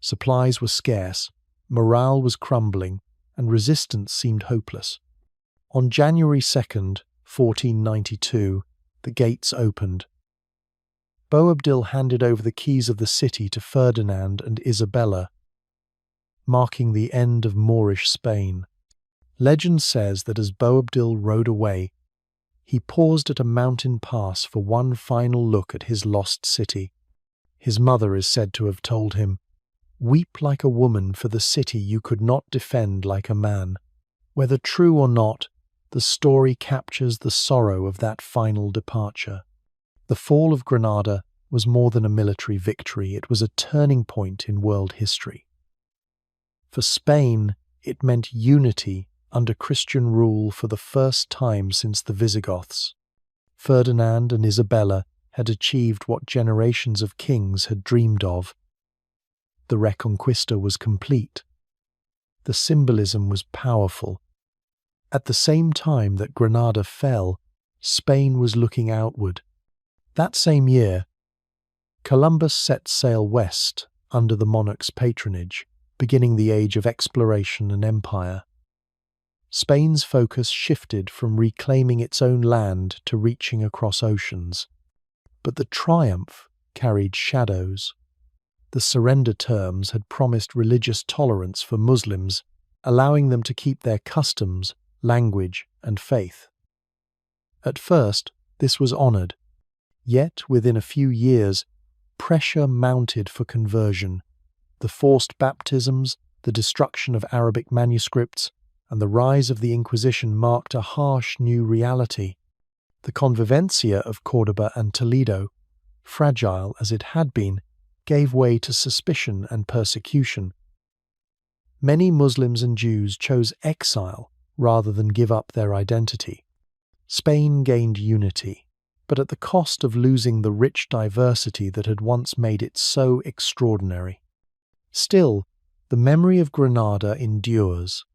Supplies were scarce, morale was crumbling, and resistance seemed hopeless. On January 2nd, 1492, the gates opened. Boabdil handed over the keys of the city to Ferdinand and Isabella, marking the end of Moorish Spain. Legend says that as Boabdil rode away, he paused at a mountain pass for one final look at his lost city. His mother is said to have told him, "Weep like a woman for the city you could not defend like a man." Whether true or not, the the story captures the sorrow of that final departure. The fall of Granada was more than a military victory, it was a turning point in world history. For Spain, it meant unity under Christian rule for the first time since the Visigoths. Ferdinand and Isabella had achieved what generations of kings had dreamed of. The Reconquista was complete. The symbolism was powerful. At the same time that Granada fell, Spain was looking outward. That same year, Columbus set sail west under the monarch's patronage, beginning the age of exploration and empire. Spain's focus shifted from reclaiming its own land to reaching across oceans. But the triumph carried shadows. The surrender terms had promised religious tolerance for Muslims, allowing them to keep their customs, language, and faith. At first, this was honoured. Yet, within a few years, pressure mounted for conversion. The forced baptisms, the destruction of Arabic manuscripts, and the rise of the Inquisition marked a harsh new reality. The convivencia of Córdoba and Toledo, fragile as it had been, gave way to suspicion and persecution. Many Muslims and Jews chose exile rather than give up their identity. Spain gained unity, but at the cost of losing the rich diversity that had once made it so extraordinary. Still, the memory of Granada endures.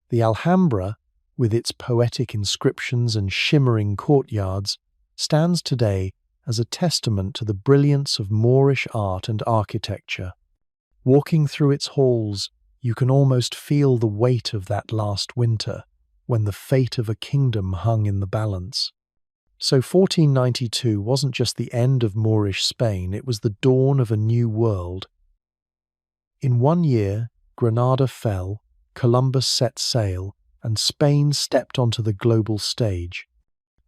The Alhambra, with its poetic inscriptions and shimmering courtyards, stands today as a testament to the brilliance of Moorish art and architecture. Walking through its halls, you can almost feel the weight of that last winter, when the fate of a kingdom hung in the balance. So 1492 wasn't just the end of Moorish Spain, it was the dawn of a new world. In 1 year, Granada fell, Columbus set sail, and Spain stepped onto the global stage.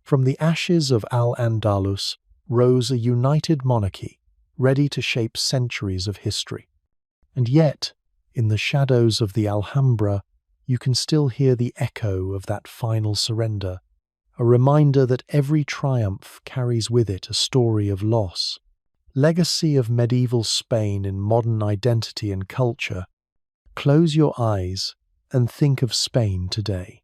From the ashes of Al-Andalus rose a united monarchy, ready to shape centuries of history. And yet, in the shadows of the Alhambra, you can still hear the echo of that final surrender, a reminder that every triumph carries with it a story of loss. Legacy of medieval Spain in modern identity and culture. Close your eyes and think of Spain today.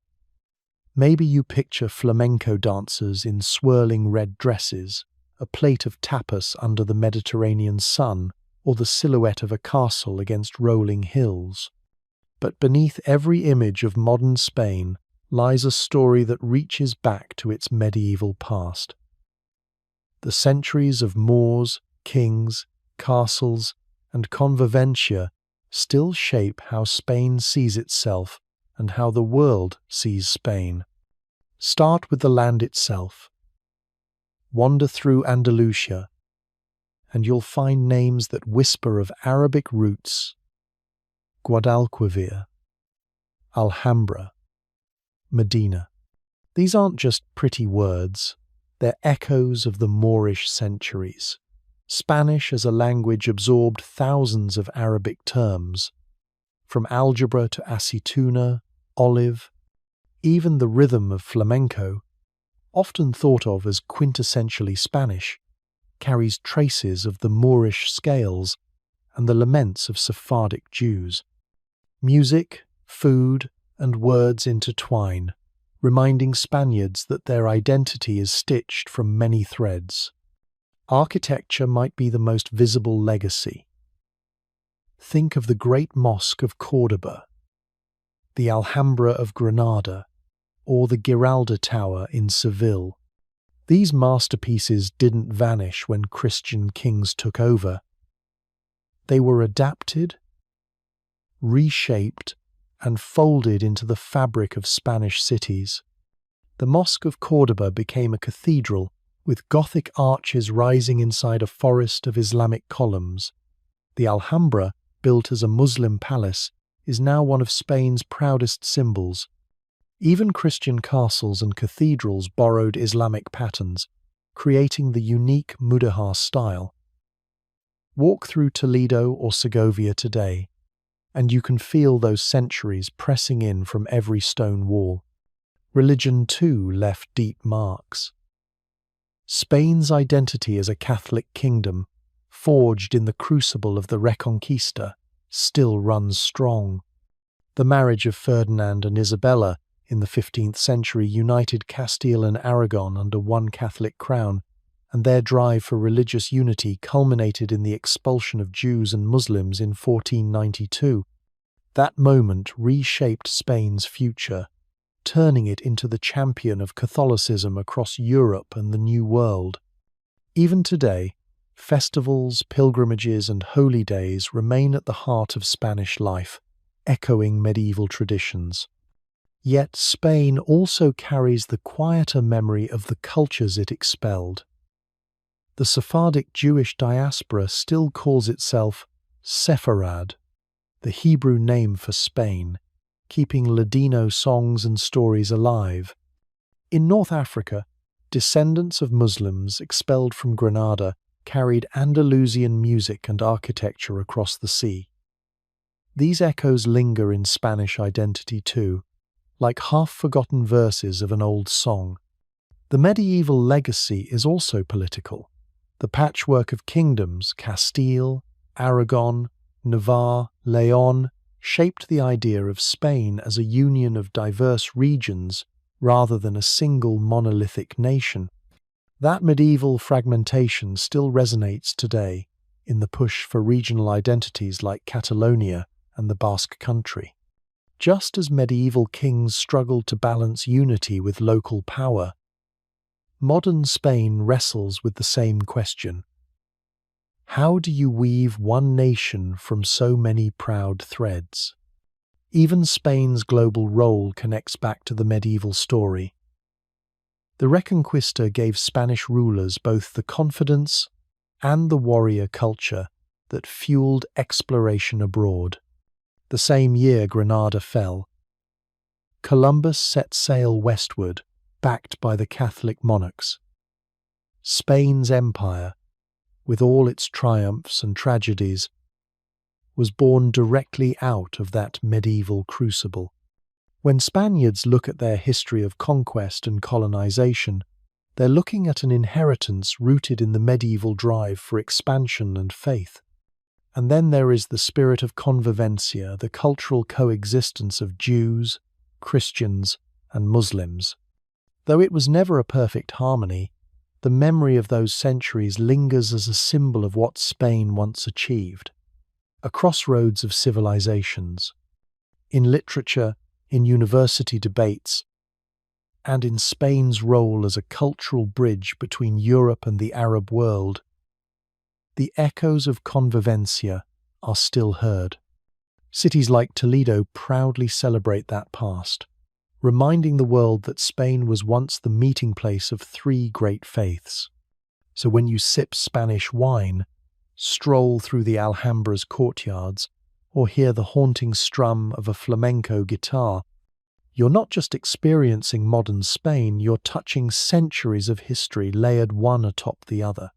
Maybe you picture flamenco dancers in swirling red dresses, a plate of tapas under the Mediterranean sun, or the silhouette of a castle against rolling hills. But beneath every image of modern Spain lies a story that reaches back to its medieval past. The centuries of Moors, kings, castles, and convivencia still shape how Spain sees itself and how the world sees Spain. Start with the land itself. Wander through Andalusia, and you'll find names that whisper of Arabic roots: Guadalquivir, Alhambra, Medina. These aren't just pretty words, they're echoes of the Moorish centuries. Spanish as a language absorbed thousands of Arabic terms, from algebra to aceituna, olive. Even the rhythm of flamenco, often thought of as quintessentially Spanish, carries traces of the Moorish scales and the laments of Sephardic Jews. Music, food, and words intertwine, reminding Spaniards that their identity is stitched from many threads. Architecture might be the most visible legacy. Think of the Great Mosque of Córdoba, the Alhambra of Granada, or the Giralda Tower in Seville. These masterpieces didn't vanish when Christian kings took over. They were adapted, reshaped, and folded into the fabric of Spanish cities. The Mosque of Córdoba became a cathedral, with Gothic arches rising inside a forest of Islamic columns. The Alhambra, built as a Muslim palace, is now one of Spain's proudest symbols. Even Christian castles and cathedrals borrowed Islamic patterns, creating the unique Mudéjar style. Walk through Toledo or Segovia today, and you can feel those centuries pressing in from every stone wall. Religion, too, left deep marks. Spain's identity as a Catholic kingdom, forged in the crucible of the Reconquista, still runs strong. The marriage of Ferdinand and Isabella in the 15th century united Castile and Aragon under one Catholic crown, and their drive for religious unity culminated in the expulsion of Jews and Muslims in 1492. That moment reshaped Spain's future, turning it into the champion of Catholicism across Europe and the New World. Even today, festivals, pilgrimages, and holy days remain at the heart of Spanish life, echoing medieval traditions. Yet Spain also carries the quieter memory of the cultures it expelled. The Sephardic Jewish diaspora still calls itself Sepharad, the Hebrew name for Spain, keeping Ladino songs and stories alive. In North Africa, descendants of Muslims expelled from Granada carried Andalusian music and architecture across the sea. These echoes linger in Spanish identity too, like half-forgotten verses of an old song. The medieval legacy is also political. The patchwork of kingdoms, Castile, Aragon, Navarre, León, shaped the idea of Spain as a union of diverse regions rather than a single monolithic nation. That medieval fragmentation still resonates today in the push for regional identities like Catalonia and the Basque Country. Just as medieval kings struggled to balance unity with local power, modern Spain wrestles with the same question. How do you weave one nation from so many proud threads? Even Spain's global role connects back to the medieval story. The Reconquista gave Spanish rulers both the confidence and the warrior culture that fueled exploration abroad. The same year Granada fell, Columbus set sail westward, backed by the Catholic monarchs. Spain's empire, with all its triumphs and tragedies, was born directly out of that medieval crucible. When Spaniards look at their history of conquest and colonization, they're looking at an inheritance rooted in the medieval drive for expansion and faith. And then there is the spirit of convivencia, the cultural coexistence of Jews, Christians, and Muslims. Though it was never a perfect harmony, the memory of those centuries lingers as a symbol of what Spain once achieved. A crossroads of civilizations. In literature, in university debates, and in Spain's role as a cultural bridge between Europe and the Arab world, the echoes of convivencia are still heard. Cities like Toledo proudly celebrate that past, reminding the world that Spain was once the meeting place of three great faiths. So when you sip Spanish wine, stroll through the Alhambra's courtyards, or hear the haunting strum of a flamenco guitar, you're not just experiencing modern Spain, you're touching centuries of history layered one atop the other.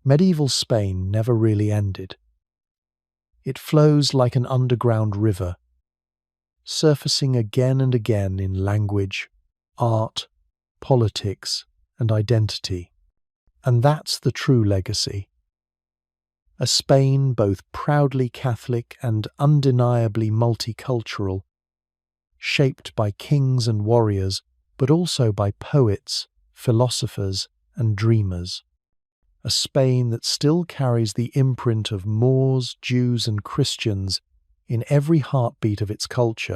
Medieval Spain never really ended. It flows like an underground river, surfacing again and again in language, art, politics, and identity. And that's the true legacy. A Spain both proudly Catholic and undeniably multicultural, shaped by kings and warriors, but also by poets, philosophers, and dreamers. A Spain that still carries the imprint of Moors, Jews, and Christians in every heartbeat of its culture.